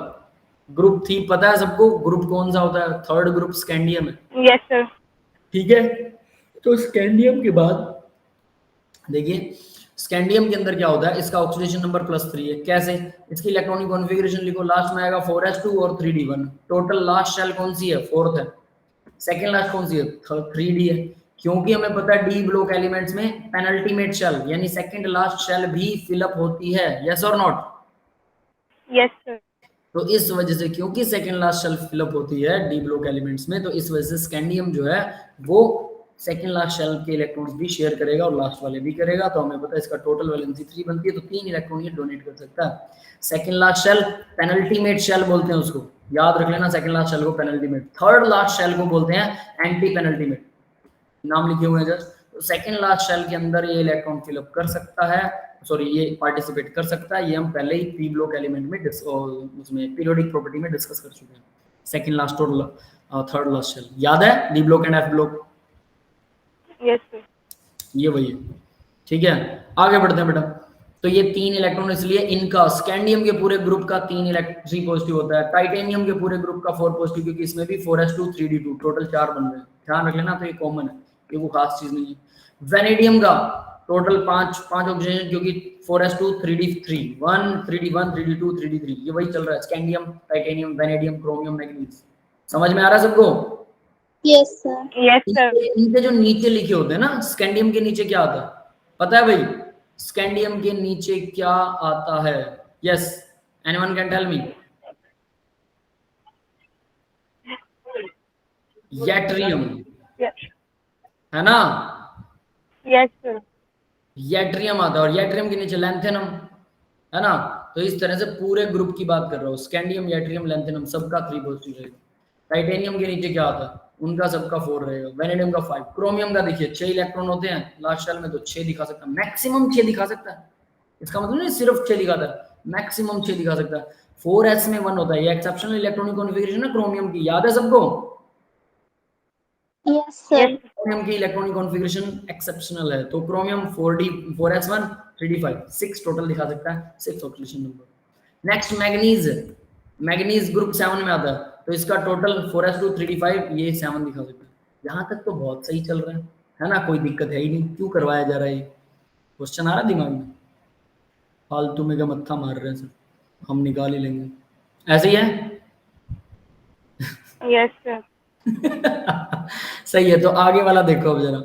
ग्रुप 3 पता है सबको ग्रुप कौन सा होता है? थर्ड ग्रुप स्कैंडियम है। Yes sir. ठीक है, तो स्कैंडियम के बाद देखिए स्कैंडियम के अंदर क्या होता है, इसका ऑक्सीडेशन नंबर +3 है। कैसे? इसकी इलेक्ट्रॉनिक कॉन्फ़िगरेशन लिखो, लास्ट में आएगा 4s2 और 3d1। टोटल लास्ट शेल कौन सी है? 4th है। सेकंड लास्ट कौन सी है? 3d है, क्योंकि हमें पता है डी ब्लॉक एलिमेंट्स में पेनल्टीमेट शेल यानी सेकंड लास्ट शेल भी फिलअप होती है। यस और नॉट? Yes sir. तो इस वजह से, क्योंकि सेकंड लास्ट शेल फिलअप होती है डी ब्लॉक एलिमेंट्स में, तो इस वजह से स्कैंडियम जो है वो सेकंड लास्ट शेल के इलेक्ट्रॉन्स भी शेयर करेगा और लास्ट वाले भी करेगा। तो हमें पता है इसका टोटल वैलेंसी 3 बनती है, तो 3 इलेक्ट्रॉन ये डोनेट कर सकता है। Second last shell penultimate shell बोलते हैं उसको, याद रख लेना, सेकंड लास्ट शेल को पेनल्टीमेट। थर्ड लास्ट शेल को बोलते हैं एंटी पेनल्टीमेट, नाम लिखे हुए हैं जस्ट। तो सेकंड लास्ट शेल के अंदर ये इलेक्ट्रॉन फिलअप कर सकता है, सॉरी ये पार्टिसिपेट कर सकता है। ये हम पहले ही पी ब्लॉक एलिमेंट में उसमें पीरियोडिक प्रॉपर्टी में डिस्कस कर चुके हैं। सेकंड लास्ट और थर्ड लास्ट शेल याद है, D block and F block? Yes sir. ये वही है, ठीक है। आगे बढ़ते हैं बेटा। तो ये 3 इलेक्ट्रॉन, इसलिए इनका स्कैंडियम के पूरे ग्रुप का 3 पॉजिटिव होता है, टाइटेनियम के पूरे ग्रुप का 4 पॉजिटिव, क्योंकि इसमें भी 4s2 3d2 टोटल 4 बन रहे हैं, ध्यान रख लेना। तो ये कॉमन है, ये कोई खास चीज नहीं है। वेनेडियम का टोटल 5 ऑक्सीजन, क्योंकि 4s2 3d3 1 3d1 3d2 3d3 ये वही चल रहा है। Scandium, titanium, vanadium, chromium, manganese, समझ में आ रहा है सबको? Yes sir. Yes sir. इनके जो नीचे लिखे होते हैं ना, स्कैंडियम के नीचे क्या आता है पता है भाई? स्कैंडियम के नीचे क्या आता है? Yes, anyone can tell me? Yttrium, है ना? Yes sir. यट्रियम आता है, और यट्रियम के नीचे लैंथेनम, है ना? तो इस तरह से पूरे ग्रुप की बात कर रहा हूँ, स्कैंडियम, यट्रियम, लैंथेनम सबका 3 पॉजिटिव रहेगा। टाइटेनियम के नीचे क्या आता है? उनका सबका 4 रहेगा। वेनेडियम का 5। क्रोमियम का देखिए 6 इलेक्ट्रॉन होते हैं लास्ट शेल में, तो 6 दिखा सकता है, मैक्सिमम 6 दिखा सकता है। इसका मतलब नहीं सिर्फ 6 दिखाता है, मैक्सिमम 6 दिखा सकता है। 4s में 1 होता है, ये एक्सेप्शनल इलेक्ट्रॉनिक कॉन्फ़िगरेशन है क्रोमियम की, याद है सबको? Yes sir. क्रोमियम की इलेक्ट्रॉनिक कॉन्फ़िगरेशन एक्सेप्शनल है, तो क्रोमियम 4s1 3d5 6 टोटल दिखा सकता है, 6 oxidation number. Next manganese, manganese group 7 में आता है, तो इसका टोटल 4s2 3d5 ये 7 दिखा सकता है। यहाँ तक तो बहुत सही चल रहा है ना? कोई दिक्कत है ही नहीं, क्यों करवाया जा रहा है? क्वेश्चन आ रहा है दिमाग में? फालतू में क्या मत्था मार रहे हैं सर, हम निकाल ही लेंगे, ऐसे ही है। Yes sir. सही है, तो आगे वाला देखो अब जरा,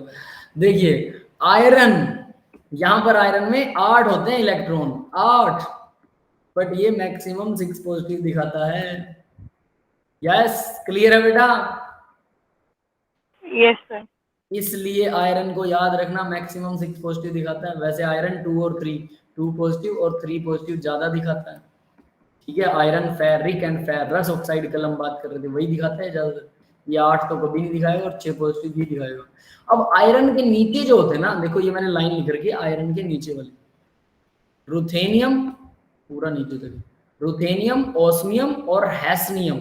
देखिए आयरन, यहां पर आयरन में 8 होते हैं इलेक्ट्रॉन, 8, बट ये मैक्सिमम 6 पॉजिटिव दिखाता है। यस, क्लियर है बेटा? Yes sir. इसलिए आयरन को याद रखना, मैक्सिमम 6 पॉजिटिव दिखाता है। वैसे आयरन 2 और 3, 2 पॉजिटिव और 3 पॉजिटिव ज्यादा दिखाता है, ठीक है। Iron ferric and ferrous oxide कल हम बात कर रहे थे, वही दिखाता है ज्यादा। ये 8 तो कभी नहीं दिखाएगा और 6 पॉजिटिव भी दिखाएगा। अब आयरन के नीचे जो होते हैं ना, देखो ये मैंने लाइन लिख रखी है, आयरन के नीचे वाले रुथेनियम, पूरा नीचे तक, रुथेनियम, ऑस्मियम और हैस्नियम।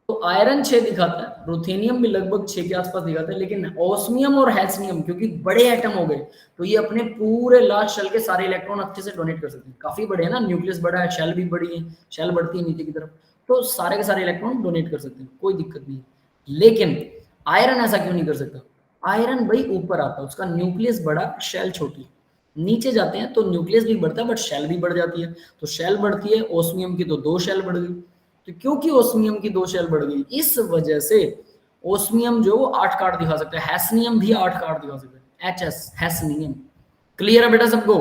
तो आयरन 6 दिखाता है, रुथेनियम भी लगभग 6 के आसपास दिखाता है, लेकिन ऑस्मियम और हैस्नियम क्योंकि बड़े एटम हो गए, तो ये अपने पूरे लास्ट शेल के सारे इलेक्ट्रॉन अच्छे से डोनेट कर सकते हैं। काफी बड़े हैं ना, न्यूक्लियस बड़ा है, शेल भी बड़ी है, शेल बढ़ती है नीचे की तरफ, तो सारे के सारे इलेक्ट्रॉन डोनेट कर सकते हैं, कोई दिक्कत नहीं। लेकिन आयरन ऐसा क्यों नहीं कर सकता? आयरन भाई ऊपर आता है, उसका न्यूक्लियस बड़ा, शेल छोटी। नीचे जाते हैं तो न्यूक्लियस भी बढ़ता है बट शेल भी बढ़ जाती है, तो शेल बढ़ती है, ओस्मियम की तो 2 शेल बढ़ गई। तो क्योंकि ओस्मियम की 2 शेल बढ़ गई, इस वजह से ओस्मियम जो 8 कार्ड दिखा सकता है, हैस्नियम भी 8 कार्ड दिखा सकता है, HS हैस्नियम। क्लियर है बेटा सबको?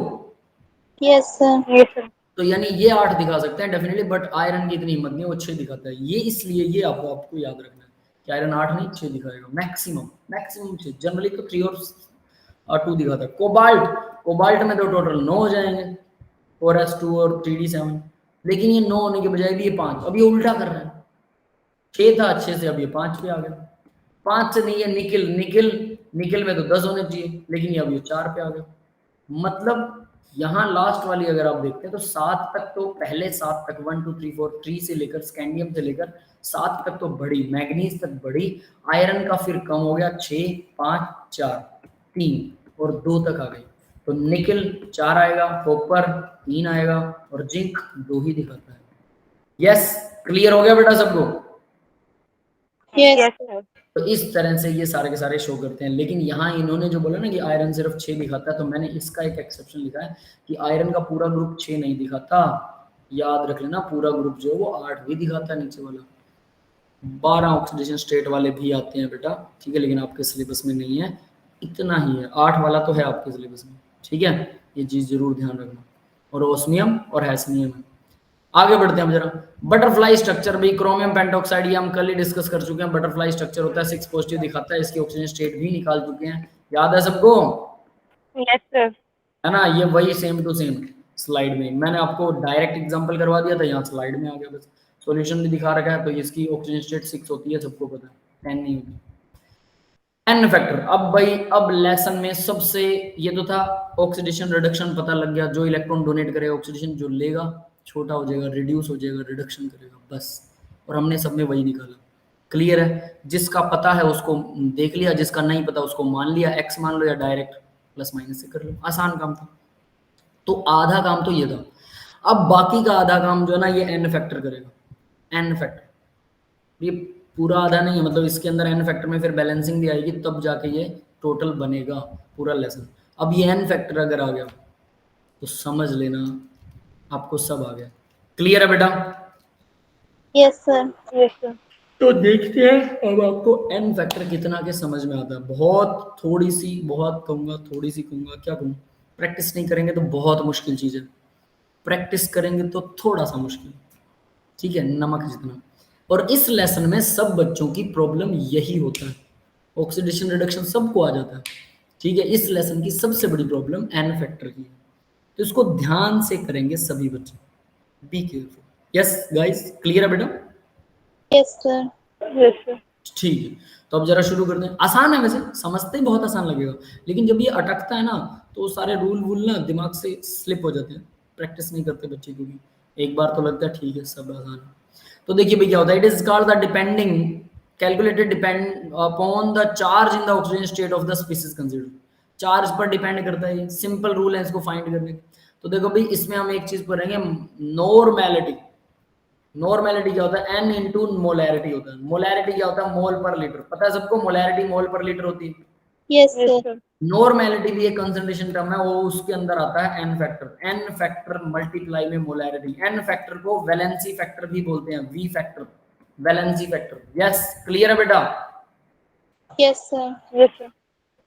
Yes sir. Yes sir. तो यानी ये 8 दिखा सकते हैं डेफिनेटली, बट आयरन की इतनी हिम्मत नहीं, वो 6 दिखाता है। ये इसलिए ये आपको याद रखना है कि आयरन 8 नहीं 6 दिखाएगा, मैक्सिमम 6, जनरली तो 3 और 2 दिखाता है। कोबाल्ट में तो टोटल 9 हो जाएंगे, 4s2 और 3d7, लेकिन ये 9 होने के बजाय भी ये 5, अब ये उल्टा कर रहा है, 6 था, 6 से अब ये 5 पे आ गया। 5 से नहीं है निकिल में तो 10 होने चाहिए, लेकिन ये अब ये 4 पे आ गया। मतलब यहाँ लास्ट वाली अगर आप देखते हैं तो 7 तक, तो पहले 7 तक 1 2 3 4 3 से लेकर स्कैंडियम से लेकर 7 तक तो बढ़ी, मैग्नीज तक बढ़ी, आयरन का फिर कम हो गया 6 5 4 3 और 2 तक आ गई। तो निकल 4 आएगा, कॉपर 3 आएगा और जिंक 2 ही दिखाता है। यस, क्लियर हो गया बेटा सबको? Yes, sir. तो इस तरह से ये सारे के सारे शो करते हैं। लेकिन यहाँ इन्होंने जो बोला ना कि आयरन सिर्फ 6 दिखाता है, तो मैंने इसका एक एक्सेप्शन लिखा है कि आयरन का पूरा ग्रुप 6 नहीं दिखाता, याद रख लेना, पूरा ग्रुप जो है वो 8 भी दिखाता है नीचे वाला। 12 ऑक्सीडेशन स्टेट वाले भी आते हैं बेटा, ठीक है, लेकिन आपके सिलेबस में नहीं है, इतना ही है, 8 वाला तो है आपके सिलेबस में, ठीक है, ये चीज जरूर ध्यान रखना। और ओस्मियम और हैस्नियम है। आगे बढ़ते हैं जरा। बटरफ्लाई स्ट्रक्चर भी, क्रोमियम पेंटॉक्साइड ये हम कल ही डिस्कस कर चुके हैं। बटरफ्लाई स्ट्रक्चर होता है 6 पॉजिटिव दिखाता है, इसकी ऑक्सीजन स्टेट भी निकाल चुके हैं, याद है सबको? Yes, sir. है ना, ये वही सेम टू सेम स्लाइड में मैंने आपको डायरेक्ट एग्जांपल करवा दिया था, यहाँ स्लाइड में आ गया, बस सॉल्यूशन भी दिखा रखा है। तो इसकी ऑक्सीजन स्टेट 6 होती है, सबको पता है, 10 नहीं होती। एन फैक्टर, अब भाई अब लेसन में सबसे, ये तो था ऑक्सीडेशन रिडक्शन पता लग गया, जो इलेक्ट्रॉन डोनेट करेगा ऑक्सीडेशन जो लेगा छोटा हो जाएगा, रिड्यूस हो जाएगा, रिडक्शन करेगा, बस। और हमने सब में वही निकाला। क्लियर है? जिसका पता है उसको देख लिया, जिसका नहीं पता उसको मान लिया, एक्स मान लो या डायरेक्ट प्लस माइनस से कर लो, आसान काम था। तो आधा काम तो ये था। अब बाकी का आधा काम जो है ना ये एन फैक्टर करेगा। एन फैक्टर ये पूरा आधा नहीं है, मतलब इसके अंदर एन फैक्टर में फिर बैलेंसिंग भी आएगी, तब जाके ये टोटल बनेगा पूरा लेसन। अब ये एन फैक्टर अगर आ गया तो समझ लेना आपको सब आ गया। क्लियर है बेटा? Yes, sir. Yes, sir. तो देखते हैं अब आपको एन फैक्टर कितना के समझ में आता है। बहुत थोड़ी सी, बहुत कहूंगा, थोड़ी सी कहूंगा, क्या कहूँ, प्रैक्टिस नहीं करेंगे तो बहुत मुश्किल चीज है, प्रैक्टिस करेंगे तो थोड़ा सा मुश्किल, ठीक है, नमक जितना। और इस लेसन में सब बच्चों की प्रॉब्लम यही होता है, ऑक्सीडेशन रिडक्शन सबको आ जाता है, ठीक है। इस लेसन की सबसे बड़ी प्रॉब्लम एन फैक्टर की है, तो इसको ध्यान से करेंगे सभी बच्चे, be careful. Yes guys, clear है बेटा? Yes, sir. Yes, sir. ठीक है, तो अब जरा शुरू करते हैं। आसान है वैसे, समझते ही बहुत आसान लगेगा, लेकिन जब ये अटकता है ना तो सारे रूल वूल ना दिमाग से स्लिप हो जाते हैं, प्रैक्टिस नहीं करते बच्चे, क्योंकि एक बार तो लगता है ठीक है सब आसान है। तो देखिए भाई क्या होता है, it is called the depending calculated depend upon the charge in the oxygen state of the species considered. Charge पर डिपेंड करता है, ये सिंपल रूल है इसको फाइंड करने का। तो देखो भाई इसमें हम एक चीज पढ़ेंगे, नॉर्मेलिटी। नॉर्मेलिटी क्या होता है? एन इंटू मोलैरिटी होता है। मोलैरिटी क्या होता है? मोल पर लीटर। पता है सबको मोलैरिटी मोल पर लीटर होती है। Yes, sir. नॉर्मेलिटी भी एक कंसंट्रेशन टर्म है, वो उसके अंदर आता है n factor. N factor multiply में मोलैरिटी। एन फैक्टर को वैलेंसी फैक्टर भी बोलते हैं, V factor, valency factor. Yes, clear है बेटा? Yes, sir. Yes, sir.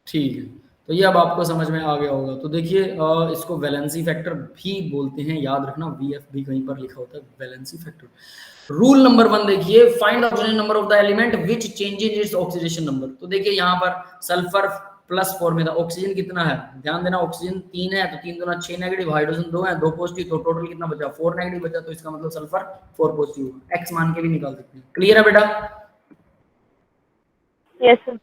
ठीक है, तो ये अब आपको समझ में आ गया होगा। तो देखिए इसको वैलेंसी फैक्टर भी बोलते हैं, याद रखना, वीएफ भी कहीं पर लिखा होता है, वैलेंसी फैक्टर। रूल नंबर 1 देखिए, find oxygen number of the element which changes its oxidation number. तो देखिए यहाँ पर सल्फर +4 में था, ऑक्सीजन कितना है, ध्यान देना, ऑक्सीजन 3 है, तो 3 दूना 6 नेगेटिव, हाइड्रोजन 2 है, 2 पॉजिटिव, तो टोटल कितना बचा? 4 नेगेटिव बचा, तो इसका मतलब सल्फर 4 पॉजिटिव होगा। एक्स मान के भी निकाल सकते हैं। क्लियर है बेटा? Yes, sir.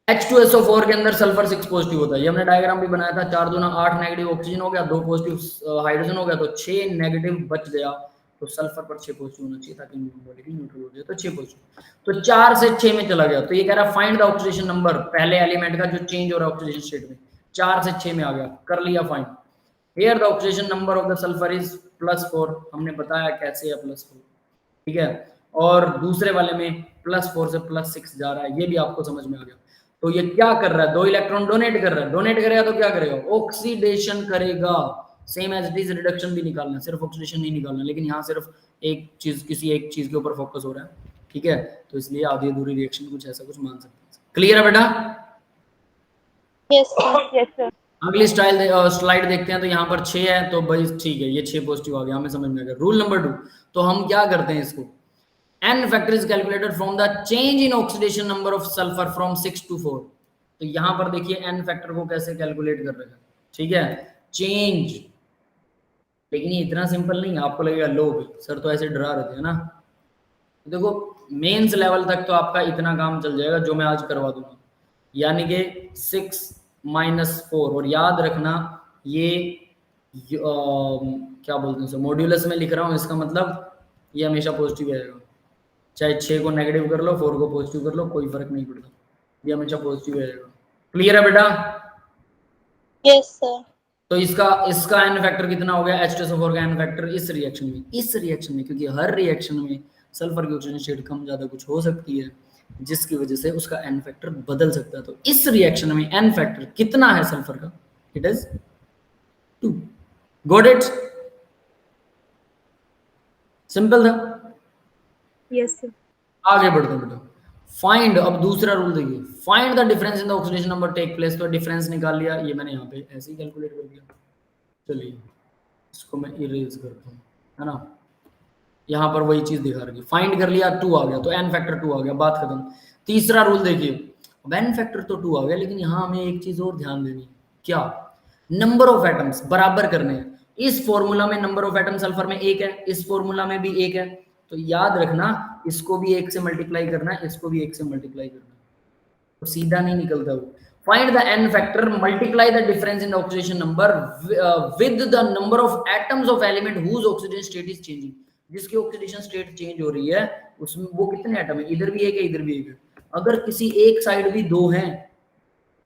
H2SO4 के अंदर सल्फर 6 पॉजिटिव होता है, ये हमने डायग्राम भी बनाया था। 4 दूना 8 नेगेटिव ऑक्सीजन हो गया, 2 पॉजिटिव हाइड्रोजन हो गया, तो 6 नेगेटिव बच गया, तो सल्फर पर 6 पॉजिटिव होना चाहिए ताकि मॉलिक्यूल न्यूट्रल हो जाए, तो 6 पॉजिटिव, तो 4 से 6 में चला गया। तो ये कह रहा है फाइंड द ऑक्सीडेशन नंबर, पहले एलिमेंट का जो चेंज हो रहा है ऑक्सीडेशन स्टेट में, 4 से 6 में आ गया, कर लिया find. Here the oxidation number of the sulphur is +4, हमने बताया कैसे है +4, ठीक है। और दूसरे वाले में +4 से +6 जा रहा है, ये भी आपको समझ में आ गया। तो ये क्या कर रहा है? 2 इलेक्ट्रॉन डोनेट कर रहा है, डोनेट करेगा तो क्या करेगा? ऑक्सीडेशन करेगा। Same as it is reduction भी निकालना है, सिर्फ ऑक्सीडेशन नहीं निकालना, लेकिन यहाँ सिर्फ एक चीज, किसी एक चीज के ऊपर फोकस हो रहा है, ठीक है, तो इसलिए आधी अधूरी रिएक्शन कुछ ऐसा कुछ मान सकते हैं। क्लियर है बेटा? Yes, sir. Yes, sir. अगली स्लाइड देखते हैं, तो यहाँ पर 6 है, तो भाई ठीक है, ये 6 पॉजिटिव आ गया, हमें समझ में आ गया। रूल नंबर 2, तो हम क्या करते हैं इसको, N factor is calculated from the change in oxidation number of sulfur from 6 to 4। तो यहां पर देखिए N factor को कैसे कैलकुलेट कर रहे हैं, ठीक है, चेंज। लेकिन ये इतना सिंपल नहीं है, आपको लगेगा लो सर तो ऐसे डरा रहे थे ना। तो देखो मेंस लेवल तक तो आपका इतना काम चल जाएगा जो मैं आज करवा दूंगा, यानी कि 6 - 4, और याद रखना ये क्या बोलते हैं सर, मॉड्यूलस में लिख रहा हूँ, इसका मतलब ये हमेशा पॉजिटिव आएगा, चाहे 6 को नेगेटिव कर लो 4 को पॉजिटिव कर लो, कोई फर्क नहीं पड़ता, ये हमेशा पॉजिटिव आएगा। क्लियर है बेटा? Yes, sir. तो इसका एन फैक्टर कितना हो गया, H2SO4 का एन फैक्टर इस रिएक्शन में, क्योंकि हर रिएक्शन में सल्फर की ऑक्सीजन स्टेट कम ज्यादा कुछ हो सकती है, जिसकी वजह से उसका एन फैक्टर बदल सकता है। तो इस रिएक्शन में एन फैक्टर कितना है सल्फर का, it is 2। Got it? Simple था। Yes, sir. आगे बढ़ते हैं बेटा। फाइंड, अब दूसरा रूल देखिए, find the difference in the oxidation number take place. तो डिफरेंस निकाल लिया, ये मैंने यहाँ पे ऐसे ही कैलकुलेट कर दिया। चलिए इसको मैं इरेज करता हूँ, है ना, यहाँ पर वही चीज दिखा रही है। फाइंड कर लिया, 2 आ गया, तो एन फैक्टर 2 आ गया, बात खत्म। तीसरा रूल देखिए, अब एन फैक्टर तो 2 आ गया, लेकिन यहाँ हमें एक चीज और ध्यान देनी है, क्या, नंबर ऑफ एटम्स बराबर करने हैं। इस फॉर्मूला में नंबर ऑफ एटम सल्फर में 1 है, इस फॉर्मूला में भी 1 है, तो याद रखना इसको भी 1 से मल्टीप्लाई करना है, इसको भी 1 से मल्टीप्लाई करना है, तो सीधा नहीं निकलता वो। Find the n factor, multiply the difference in oxidation number with the number of atoms of element whose oxygen state is changing. जिसकी ऑक्सीडेशन स्टेट चेंज हो रही है उसमें वो कितने एटम है, इधर भी 1 है इधर भी 1 है। अगर किसी एक साइड भी 2 हैं,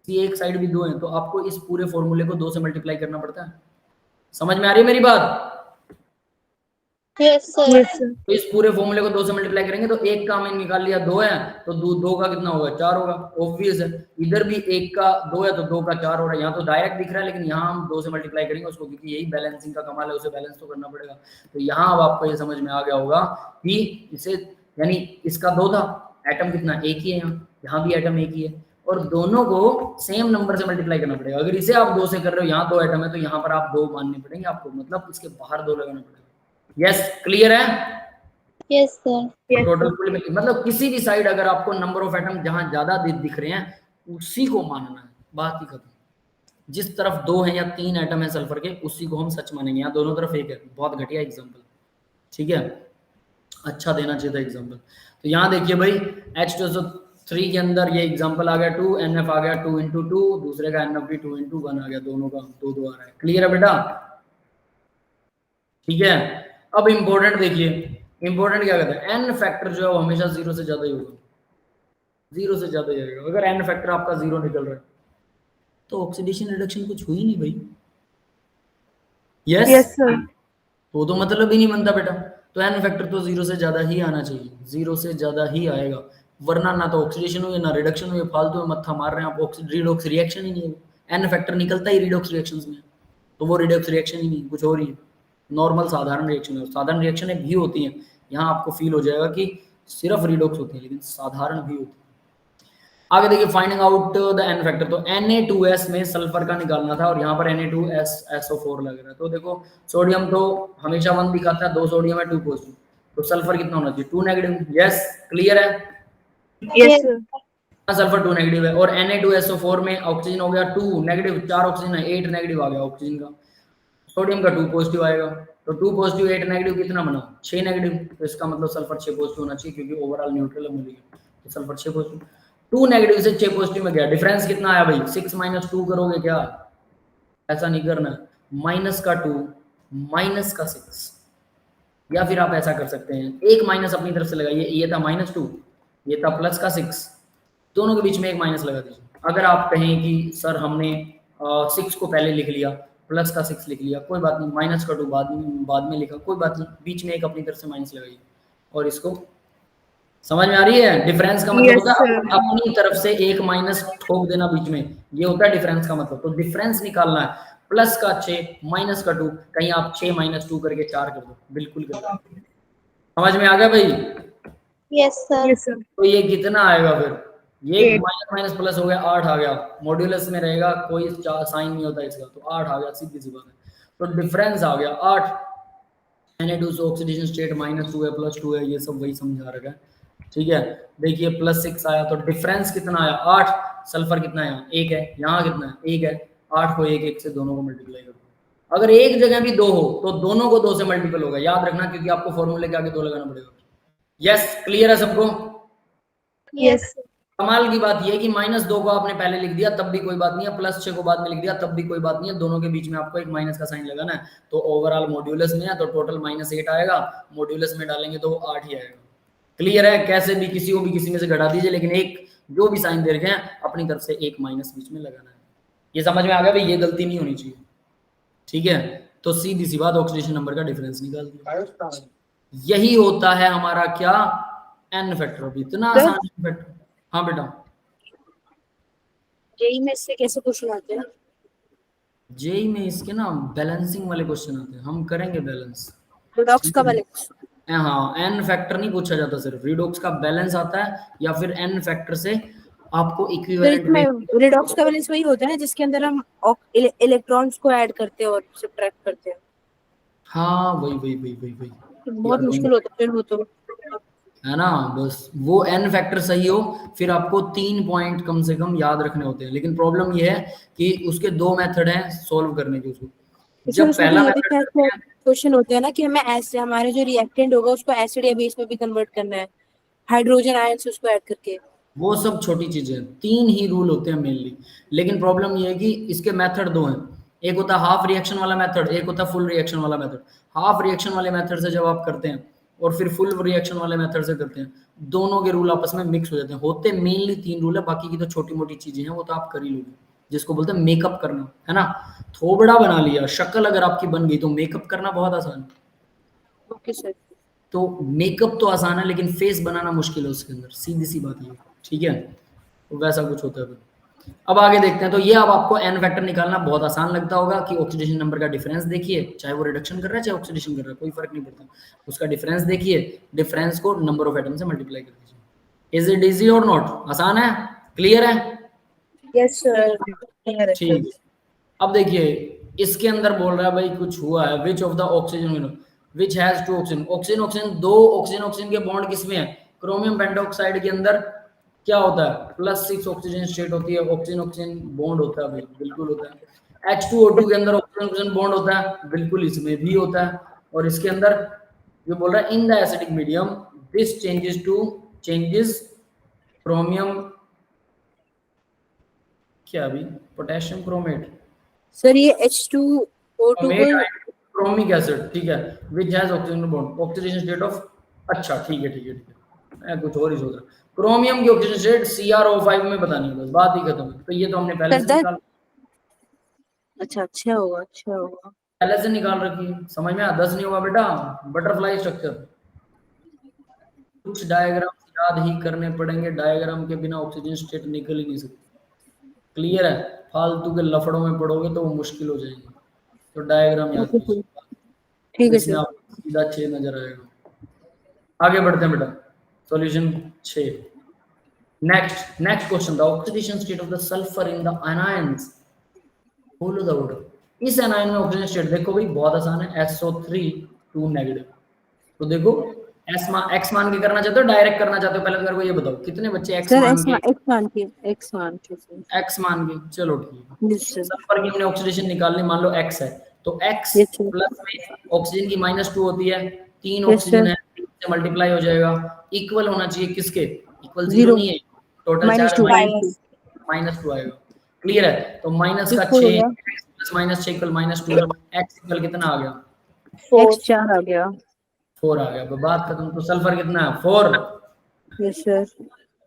किसी एक साइड भी 2 हैं, तो आपको इस पूरे फॉर्मूले को 2 से मल्टीप्लाई करना पड़ता है। समझ में आ रही है मेरी बात? Yes, sir. Yes, sir. तो इस पूरे फॉर्मूले को 2 से मल्टीप्लाई करेंगे तो 1 का हमने निकाल लिया 2 है, तो 2 का कितना होगा, 4 होगा, ऑब्वियस है। इधर भी 1 का 2 है तो 2 का 4 हो रहा है। यहाँ तो डायरेक्ट दिख रहा है, लेकिन यहाँ हम 2 से मल्टीप्लाई करेंगे उसको, क्योंकि यही बैलेंसिंग का कमाल है, उसे बैलेंस तो करना पड़ेगा। तो यहाँ अब आपको ये समझ में आ गया होगा कि इसे, यानी इसका 2 था, एटम कितना, 1 ही है, यहाँ भी एटम 1 ही है, और दोनों को सेम नंबर से मल्टीप्लाई करना पड़ेगा। अगर इसे आप 2 से कर रहे हो, यहाँ 2 एटम है, तो यहाँ पर आप 2 मानने पड़ेंगे आपको, मतलब इसके बाहर 2 लगाना पड़ेगा। यस, क्लियर है? Yes, sir. Yes, total sir. Full में, मतलब किसी भी साइड अगर आपको नंबर ऑफ एटम जहां ज्यादा दिख रहे हैं उसी को मानना है, बात ही खत्म। जिस तरफ 2 है या 3 एटम है सल्फर के, उसी को हम सच मानेंगे। यहाँ दोनों तरफ 1 है, बहुत घटिया एग्जांपल, ठीक है, अच्छा देना चाहिए था एग्जांपल। तो यहाँ देखिए भाई, H2SO3 के अंदर ये एग्जांपल आ गया 2, NF आ गया 2 into 2, दूसरे का NF भी 2 into 1 आ गया, दोनों का 2 आ रहा है। क्लियर है बेटा? ठीक है। अब इंपॉर्टेंट देखिए, इंपॉर्टेंट क्या कहते हैं, एन फैक्टर जो है वो हमेशा 0 से ज्यादा ही होगा, 0 से ज्यादा ही आएगा। अगर एन फैक्टर आपका 0 निकल रहा है तो ऑक्सीडेशन रिडक्शन कुछ हुई नहीं भाई। Yes Yes, sir. तो मतलब ही नहीं बनता बेटा। तो एन फैक्टर तो 0 से ज्यादा ही आना चाहिए, 0 से ज्यादा ही आएगा, वरना ना तो ऑक्सीडेशन हुई ना रिडक्शन हुई, फालतू में मत्था मार रहे हैं आप, रिडॉक्स रिएक्शन ही नहीं है। एन फैक्टर निकलता ही रिडॉक्स रिएक्शंस में, तो वो रिडॉक्स रिएक्शन ही नहीं, कुछ हो रही है, नॉर्मल साधारण रिएक्शन है। साधारण रिएक्शन भी होती है, यहाँ आपको फील हो जाएगा कि सिर्फ रिडॉक्स होती है, लेकिन साधारण भी होती है। आगे देखिए, finding out the n factor, तो Na2S में सल्फर का निकालना था और यहाँ पर Na2SSO4 लग रहा है। तो देखो, सोडियम तो हमेशा 1 दिखाता है, 2 सोडियम है 2 पॉजिटिव, तो सल्फर कितना होना चाहिए, 2 नेगेटिव। यस, क्लियर है? Yes, sir. सल्फर 2 नेगेटिव है, और Na2SO4 में ऑक्सीजन हो गया 2 नेगेटिव, 4 ऑक्सीजन है, 8 नेगेटिव आ गया ऑक्सीजन का। सोडियम का 2 पॉजिटिव आएगा, तो 2 पॉजिटिव 8 नेगेटिव कितना बना, 6 नेगेटिव। तो इसका मतलब सल्फर 6 पॉजिटिव होना चाहिए, क्योंकि ओवरऑल न्यूट्रल है, तो सल्फर 6 पॉजिटिव। 2 नेगेटिव से 6 पॉजिटिव में गया, डिफरेंस कितना आया भाई, 6 - 2 करोगे क्या, ऐसा नहीं करना, माइनस का 2 माइनस का 6, या फिर आप ऐसा कर सकते हैं, एक माइनस अपनी तरफ से लगाइए, ये था -2, ये था +6, दोनों के बीच में एक माइनस लगा दीजिए। अगर आप कहें कि सर हमने 6 को पहले लिख लिया, प्लस का 6 लिख लिया, कोई बात नहीं, माइनस का 2 बाद में लिखा, कोई बात नहीं, बीच में एक अपनी तरफ से माइनस लगाइए, और इसको समझ में आ रही है? डिफरेंस का मतलब Yes, होता है sir. अपनी तरफ से एक माइनस ठोक देना बीच में, ये होता है डिफरेंस का मतलब। तो डिफरेंस निकालना है, प्लस का 6 माइनस का 2, कहीं आप 6 - 2 करके 4 कर दो, बिल्कुल कर दो। समझ में आ गया भाई? Yes, sir. Yes, sir. तो ये कितना आएगा फिर, ये 8. माइनस माइनस प्लस हो गया, 8 आ गया, मॉड्यूलस में रहेगा, कोई साइन नहीं होता इसका, तो 8 आ गया, सीधी सी बात है। तो डिफरेंस आ गया 8, Na2 से ऑक्सीडेशन स्टेट -2 है +2 है, ये सब वही समझा रखा है, ठीक है। देखिए +6 आया, तो डिफरेंस कितना आया 8, सल्फर कितना है 1 है, यहाँ कितना है 1 है, 8 को 1 से दोनों को मल्टीप्लाई करो। अगर एक जगह भी 2 हो तो दोनों को 2 से मल्टीपल होगा, याद रखना, क्योंकि आपको फॉर्मूले के आगे 2 लगाना पड़ेगा। यस, क्लियर है सबको? Yes. कमाल की बात यह है कि -2 को आपने पहले लिख दिया तब भी कोई बात नहीं है, +6 को बाद में लिख दिया तब भी कोई बात नहीं है, दोनों के बीच में आपको एक माइनस का साइन लगाना है। तो ओवरऑल मॉड्यूलस में है तो टोटल -8 आएगा, मॉड्यूलस में डालेंगे तो 8 ही आएगा। क्लियर है? कैसे भी किसी को भी किसी में से घटा दीजिए, लेकिन एक जो भी साइन दे रखे हैं अपनी तरफ से एक माइनस बीच में लगाना है। ये समझ में आ गया भाई? ये गलती नहीं होनी चाहिए, ठीक है? तो सीधी सी बात, ऑक्सीडेशन नंबर का डिफरेंस निकाल दिया। यही होता है हमारा क्या, एन फैक्टर। इतना आसान फैक्टर। हाँ बेटा, जेई में इससे कैसे क्वेश्चन आते हैं? जेई में इसके ना बैलेंसिंग वाले क्वेश्चन आते हैं, हम करेंगे बैलेंस। रिडॉक्स का बैलेंस। हाँ, एन फैक्टर नहीं पूछा जाता, सिर्फ रिडॉक्स का बैलेंस आता है, या फिर एन फैक्टर से आपको तो इक्विवेलेंट इसमें रिडॉक्स का बैलेंस वही होता है ना जिसके अंदर हम इलेक्ट्रॉन्स को ऐड करते हैं और सब्ट्रैक्ट करते हैं। हाँ वही वही वही वही वही बहुत मुश्किल होता है फिर वो तो, है ना। बस वो एन फैक्टर सही हो, फिर आपको 3 पॉइंट कम से कम याद रखने होते हैं। लेकिन प्रॉब्लम ये है कि उसके 2 मेथड हैं सॉल्व करने के। उसको जब पहला मेथड क्वेश्चन होते हैं ना कि हमें ऐसे हमारे जो रिएक्टेंट होगा उसको एसिड या बेस में भी कन्वर्ट करना है, हाइड्रोजन आयन से उसको ऐड करके, वो सब छोटी चीजें, 3 ही रूल होते हैं मेनली। लेकिन प्रॉब्लम ये है कि इसके मेथड 2 हैं, एक होता है हाफ रिएक्शन वाला मेथड, एक होता है फुल रिएक्शन वाला मेथड। हाफ रिएक्शन वाले मेथड से जब आप करते हैं और फिर फुल रिएक्शन वाले मेथड से करते हैं, दोनों के रूल आपस में मिक्स हो जाते हैं। होते मेनली 3 रूल है, बाकी की तो छोटी मोटी चीजें हैं, वो तो आप कर ही लोगे, जिसको बोलते हैं मेकअप करना, है ना। थोबड़ा बना लिया, शक्ल अगर आपकी बन गई तो मेकअप करना बहुत आसान है। Okay sir. तो मेकअप तो आसान है, लेकिन फेस बनाना मुश्किल है उसके अंदर, सीधी सी बात ये, ठीक है। तो वैसा कुछ होता है। अब आगे देखते हैं। तो ये अब आपको एन फैक्टर निकालना बहुत आसान लगता होगा कि ऑक्सीडेशन नंबर का डिफरेंस देखिए, चाहे वो रिडक्शन कर रहा है चाहे ऑक्सीडेशन कर रहा है, कोई फर्क नहीं पड़ता, उसका डिफरेंस देखिए, डिफरेंस को नंबर ऑफ एटम से मल्टीप्लाई कर दीजिए। इज इट इजी और नॉट? आसान है? क्लियर है? Yes sir. ठीक। अब देखिए इसके अंदर बोल रहा है भाई कुछ हुआ है, which of the oxygen which has 2 oxygen, oxygen oxygen 2 oxygen oxygen के बॉन्ड किसमें है? क्रोमियम पेंटॉक्साइड के अंदर क्या होता है? +6 ऑक्सीजन स्टेट होती है, ऑक्सीजन ऑक्सीजन बॉन्ड होता है भाई, बिल्कुल होता है। H2O2 के अंदर ऑक्सीजन ऑक्सीजन बॉन्ड होता है, बिल्कुल इसमें भी होता है। और इसके अंदर ये बोल रहा है in the acidic medium this changes chromium, क्या अभी पोटेशियम क्रोमेट सर ये H2O2 को क्रोमिक एसिड, ठीक है, which has oxygen bond, oxidation state of, अच्छा ठीक है ठीक है ठीक है, मैं कुछ और ही सोच रहा। क्रोमियम की ऑक्सीजन स्टेट CrO5 में बतानी है, बस बात ही खत्म है। तो ये तो हमने पहले से निकाल, अच्छा अच्छा होगा, अच्छा होगा। पहले से निकाल रखी है, समझ में आ? 10 नहीं होगा बेटा, बटरफ्लाई स्ट्रक्चर। कुछ डायग्राम याद ही करने पड़ेंगे, डायग्राम के बिना ऑक्सीजन स्टेट निकल ही नहीं सकती। क्लियर है? फालतू के लफड़ों में पड़ोगे तो वो मुश्किल हो जाएंगे। तो डायग्राम याद कीजिए, ठीक है इसमें सर। आपको सीधा 6 नजर आएगा। आगे बढ़ते हैं बेटा, solution 6। Next question, the oxidation state of the sulphur in the ions, follow the order. इस एनायन में ऑक्सीजन स्टेट देखो भाई, बहुत आसान है, SO3 2 नेगेटिव। तो देखो एक्स मान के करना चाहते हो डायरेक्ट करना चाहते हो, पहले तो मेरे को ये बताओ कितने बच्चे एक्स मान के, एक्स मान के, चलो ठीक है। सल्फर की हमने ऑक्सीडेशन निकालनी, मान लो एक्स है, तो एक्स प्लस में ऑक्सीजन की -2 होती है, 3 ऑक्सीजन है, 3 से मल्टीप्लाई हो जाएगा, इक्वल होना चाहिए किसके? इक्वल 0 नहीं है, टोटल चार्ज -2 आएगा। क्लियर है? तो माइनस का 6 प्लस -6 इक्वल -2, एक्स इक्वल कितना आ गया? 4 आ गया। 4 आ गया, तो बात खत्म। तो सल्फर कितना है? 4। Yes sir.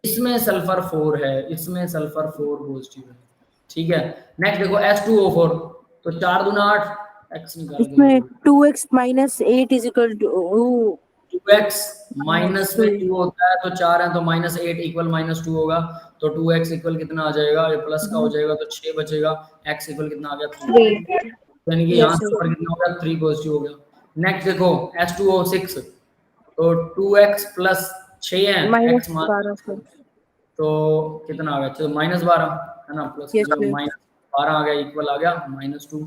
इसमें सल्फर 4 है, इसमें सल्फर 4 पॉजिटिव है, ठीक है। नेक्स्ट देखो H2O4, तो 4 दूना 8, x निकाल के इसमें 2x - 8 = 2x माइनस में 2 होता है तो 4 है, तो -8 इक्वल -2 होगा, तो 2x इक्वल कितना आ जाएगा? ये प्लस का हो जाएगा तो 6 बचेगा, x इक्वल कितना आ गया? 3, यानी कि यहाँ सल्फर कितना हो गया? 3 पॉजिटिव हो गया। नेक्स्ट देखो H2O6, तो 2x प्लस 6 है, x मान, तो कितना आ गया? चलो -12 है ना, प्लस -12 आ गया, इक्वल आ गया -2,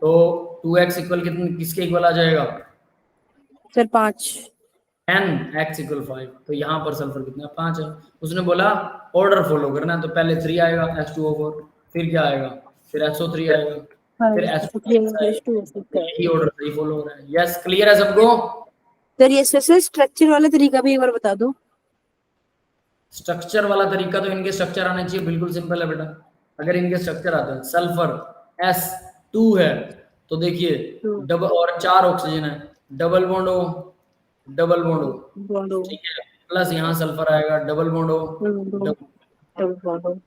तो 2x इक्वल कितने, किसके इक्वल आ जाएगा सर? 5। 10, x इक्वल 5, तो यहाँ पर सल्फर कितना? 5 है। उसने बोला ऑर्डर फॉलो करना है, तो पहले 3 आएगा H2O4, फिर क्या आएगा? फिर SO3 आएगा, फिर SO3, यही ऑर्डर सही फॉलो हो रहा है। यस, क्लियर है सबको? सर ये स्ट्रक्चर वाला तरीका भी एक बार बता दो। स्ट्रक्चर वाला तरीका तो इनके स्ट्रक्चर आने चाहिए, बिल्कुल सिंपल है बेटा। अगर इनके स्ट्रक्चर आते हैं, सल्फर S2 है तो देखिए डबल और 4 ऑक्सीजन है, double bond O, double bond O, बॉन्डो ठीक है, प्लस यहाँ सल्फर आएगा, डबल बॉन्ड O, डबल बॉन्डो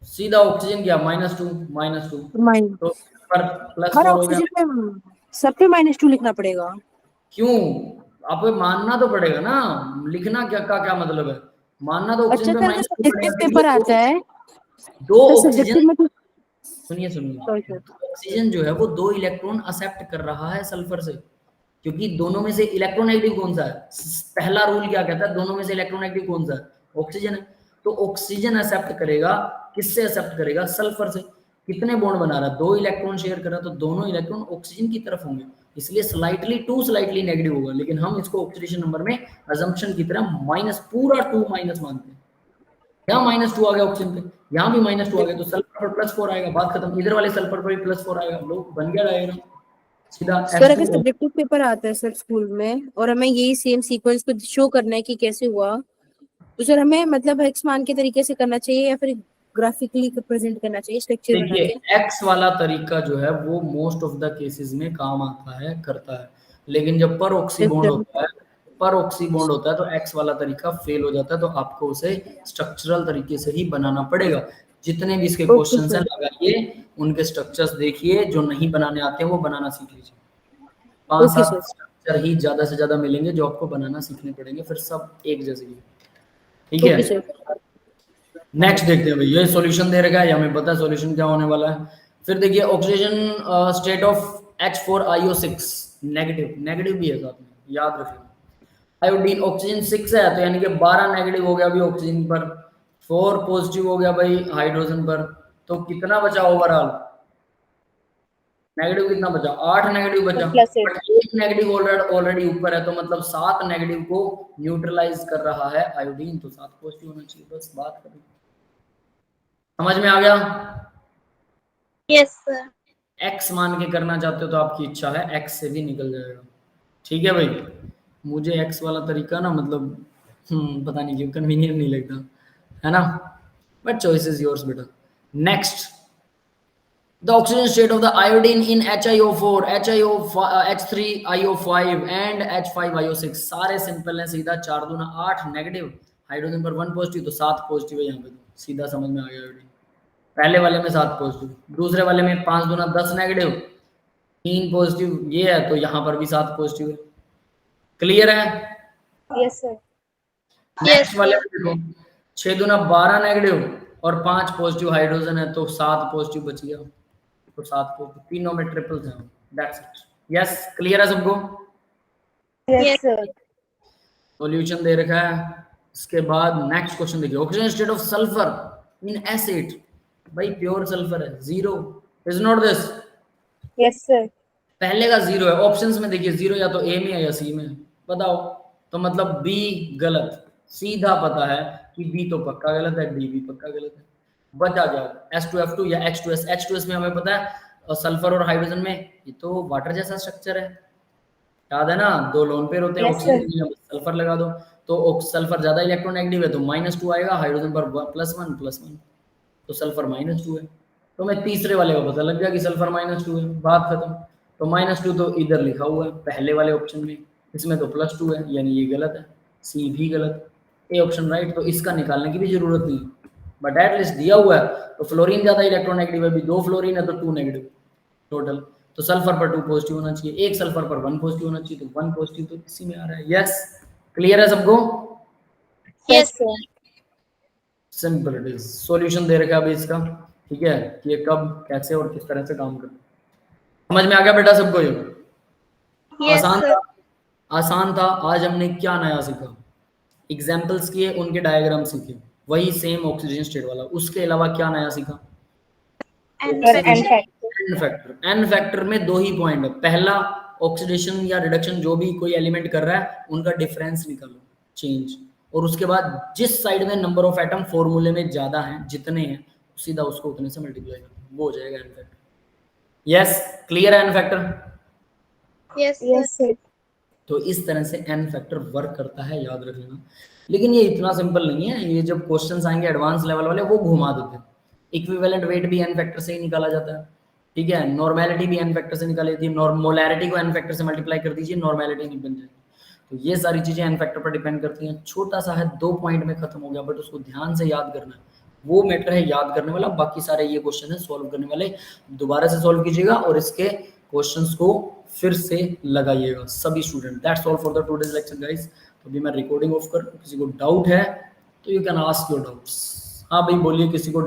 सीधा ऑक्सीजन क्या -2 माइन तो पर हर +4 हो गया। ऑक्सीजन में सब पे -2 लिखना पड़ेगा। क्यों? आपको मानना तो पड़ेगा ना, लिखना क्या का क्या मतलब है, मानना तो अच्छा ऑक्सीजन पे सर, -2 सब्जेक्टिव पड़ेगा पेपर क्योंकि आता है दो तो ऑक्सीजन, सब्जेक्टिव में तो सुनिए सॉरी सर। ऑक्सीजन जो है वो 2 इलेक्ट्रॉन एक्सेप्ट कर रहा है सल्फर से, क्योंकि दोनों में से इलेक्ट्रोनेगेटिव कौन सा है, पहला रूल क्या कहता है, दोनों में से इलेक्ट्रोनेगेटिव कौन सा है, ऑक्सीजन है। तो ऑक्सीजन एक्सेप्ट करेगा, किससे एक्सेप्ट करेगा, सल्फर से। कितने बॉन्ड बना रहा है, 2 इलेक्ट्रॉन शेयर कर रहा है, तो दोनों इलेक्ट्रॉन ऑक्सीजन की तरफ होंगे, इसलिए स्लाइटली नेगेटिव होगा। लेकिन हम इसको ऑक्सीडेशन नंबर में अजम्पशन की तरह माइनस पूरा 2 माइनस मानते हैं। यहाँ -2 आ गया ऑक्सीजन पे, यहाँ भी -2 आ गया, तो सल्फर पर +4 आएगा, बात खत्म। इधर वाले सल्फर पर भी +4 आएगा, लो बन गया डायग्राम सीधा सर अगर H2O। सब्जेक्टिव पेपर आता है सर स्कूल में और हमें यही सेम सीक्वेंस को शो करना है कि कैसे हुआ, तो सर हमें मतलब एक्स मान के तरीके से करना चाहिए या फिर ग्राफिकली प्रेजेंट करना चाहिए स्ट्रक्चर बना देखिए के? एक्स वाला तरीका जो है वो मोस्ट ऑफ द केसेस में काम आता है, करता है, लेकिन जब पर ऑक्सी बॉन्ड होता है, पर ऑक्सी बॉन्ड होता है तो एक्स वाला तरीका फेल हो जाता है, तो आपको उसे स्ट्रक्चरल तरीके से ही बनाना पड़ेगा। जितने भी इसके ओके क्वेश्चंस हैं सर। लगाइए, उनके स्ट्रक्चर्स देखिए, जो नहीं बनाने आते हैं वो बनाना सीख लीजिए। 5 ओके 7 सर। स्ट्रक्चर ही ज्यादा से ज्यादा मिलेंगे जो आपको बनाना सीखने पड़ेंगे, फिर सब एक जैसे ही। ठीक है, ओके सर। नेक्स्ट देखते हैं भाई, ये सॉल्यूशन दे रखा है, हमें पता है सॉल्यूशन क्या होने वाला है। फिर देखिए oxygen state of H4IO6 negative, negative भी है साथ में, याद रखिए। आयोडीन ऑक्सीजन 6 है तो यानी कि 12 नेगेटिव हो गया अभी ऑक्सीजन पर, 4 पॉजिटिव हो गया भाई हाइड्रोजन पर, तो कितना बचा ओवरऑल, नेगेटिव कितना बचा, 8 नेगेटिव बचा, +8 बट एक नेगेटिव ऑलरेडी ऊपर है, तो मतलब 7 नेगेटिव को न्यूट्रलाइज कर रहा है आयोडीन, तो 7 पॉजिटिव होना चाहिए, बस बात करें। समझ में आ गया? Yes sir. एक्स मान के करना चाहते हो तो आपकी इच्छा है, एक्स से भी निकल जाएगा। ठीक है भाई, मुझे एक्स वाला तरीका ना मतलब पता नहीं क्यों कन्वीनियंट नहीं लगता, है ना, बट चॉइस इज योर्स बेटा। Next, the oxygen state of the iodine in HiO4, H3IO5 and H5IO6 सारे सिंपल हैं, सीधा 4 दूना 8 नेगेटिव, हाइड्रोजन पर 1 पॉजिटिव, तो 7 पॉजिटिव है यहाँ पे, तो सीधा समझ में आ गया आयोडीन। पहले वाले में 7 पॉजिटिव, दूसरे वाले में 5 दूना 10 नेगेटिव, 3 पॉजिटिव ये है, तो यहाँ पर भी 7 पॉजिटिव है। क्लियर है? Yes sir. नेक्स्ट वाले में देखो, 6 दूना 12 नेगेटिव और 5 पॉजिटिव हाइड्रोजन है, तो 7 पॉजिटिव बच गया, तो 7 पॉजिटिव, तीनों में ट्रिपल्स हैं। That's it. यस, क्लियर है सबको? Yes sir. सॉल्यूशन दे रखा है। इसके बाद नेक्स्ट क्वेश्चन देखिए, oxygen state of sulphur in acid, भाई प्योर सल्फर है, 0, is not this, yes sir. पहले का 0 है, ऑप्शंस में देखिए 0 या तो ए में है या सी में, बताओ, तो मतलब बी गलत, सीधा पता है कि बी तो पक्का गलत है, डी भी पक्का गलत है, बचा जाओ S2F2 या H2S। H2S में हमें पता है, और सल्फर और हाइड्रोजन में ये तो वाटर जैसा स्ट्रक्चर है, याद है ना, 2 लोन पेयर होते हैं, Yes, sir. ऑक्सीजन सल्फर लगा दो, तो सल्फर ज्यादा इलेक्ट्रोनेगेटिव है तो -2 आएगा, हाइड्रोजन पर +1, तो सल्फर -2 है, तो मैं तीसरे वाले का पता लग गया कि सल्फर -2 है, बात खत्म। तो -2 तो इधर लिखा हुआ है पहले वाले ऑप्शन में, इसमें तो +2 है, यानी ये गलत है, सी भी गलत, ए ऑप्शन राइट, तो इसका निकालने की भी जरूरत नहीं, बट एटलीस्ट दिया हुआ है। तो फ्लोरीन ज्यादा इलेक्ट्रोनेगेटिव है, अभी 2 फ्लोरीन है तो 2 नेगेटिव टोटल, तो सल्फर पर 2 पॉजिटिव होना चाहिए, एक सल्फर पर 1 पॉजिटिव होना चाहिए, तो 1 पॉजिटिव तो इसी में आ रहा है। यस, क्लियर है सबको? Yes, sir. Simple it is. Solution दे रखा है अभी इसका, ठीक है, कि ये कब कैसे और किस तरह से काम करता है, समझ में आ गया बेटा सबको? ये Yes, आसान sir. था, आसान था। आज हमने क्या नया सीखा, एग्जाम्पल्स किए, उनके डायग्राम सीखे, वही सेम ऑक्सीजन स्टेट वाला, उसके अलावा क्या नया सीखा, And factor. N factor. N factor में 2 ही पॉइंट है, पहला ऑक्सीडेशन या रिडक्शन जो भी कोई एलिमेंट कर रहा है उनका डिफरेंस निकालो, चेंज, और उसके बाद जिस साइड में नंबर ऑफ एटम फॉर्मूले में ज्यादा हैं, जितने हैं सीधा उसको उतने से मल्टीप्लाई करो, वो हो जाएगा एन फैक्टर। यस, क्लियर है एन फैक्टर? Yes, sir. तो इस तरह से n फैक्टर वर्क करता है, याद रख लेना। लेकिन ये इतना सिंपल नहीं है, ये जब क्वेश्चंस आएंगे एडवांस लेवल वाले वो घुमा देते हैं। इक्विवेलेंट वेट भी n फैक्टर से ही निकाला जाता है, ठीक है। नॉर्मेलिटी भी n फैक्टर से निकाली जाती है, मोलैरिटी को n फैक्टर से मल्टीप्लाई कर दीजिए, नॉर्मेलिटी नहीं बन जाएगी। तो ये सारी चीजें n फैक्टर पर डिपेंड करती हैं। छोटा सा है, 2 पॉइंट में खत्म हो गया, बट उसको ध्यान से याद करना है, वो मैटर है याद करने वाला। बाकी सारे ये क्वेश्चन है सॉल्व करने वाले, दोबारा से सॉल्व कीजिएगा और इसके क्वेश्चंस को फिर से लगाइएगा सभी student. That's all for the today's lecture guys. तो अभी मैं रिकॉर्डिंग ऑफ कर, किसी को डाउट है तो you can ask your doubts. हाँ भाई बोलिए, किसी को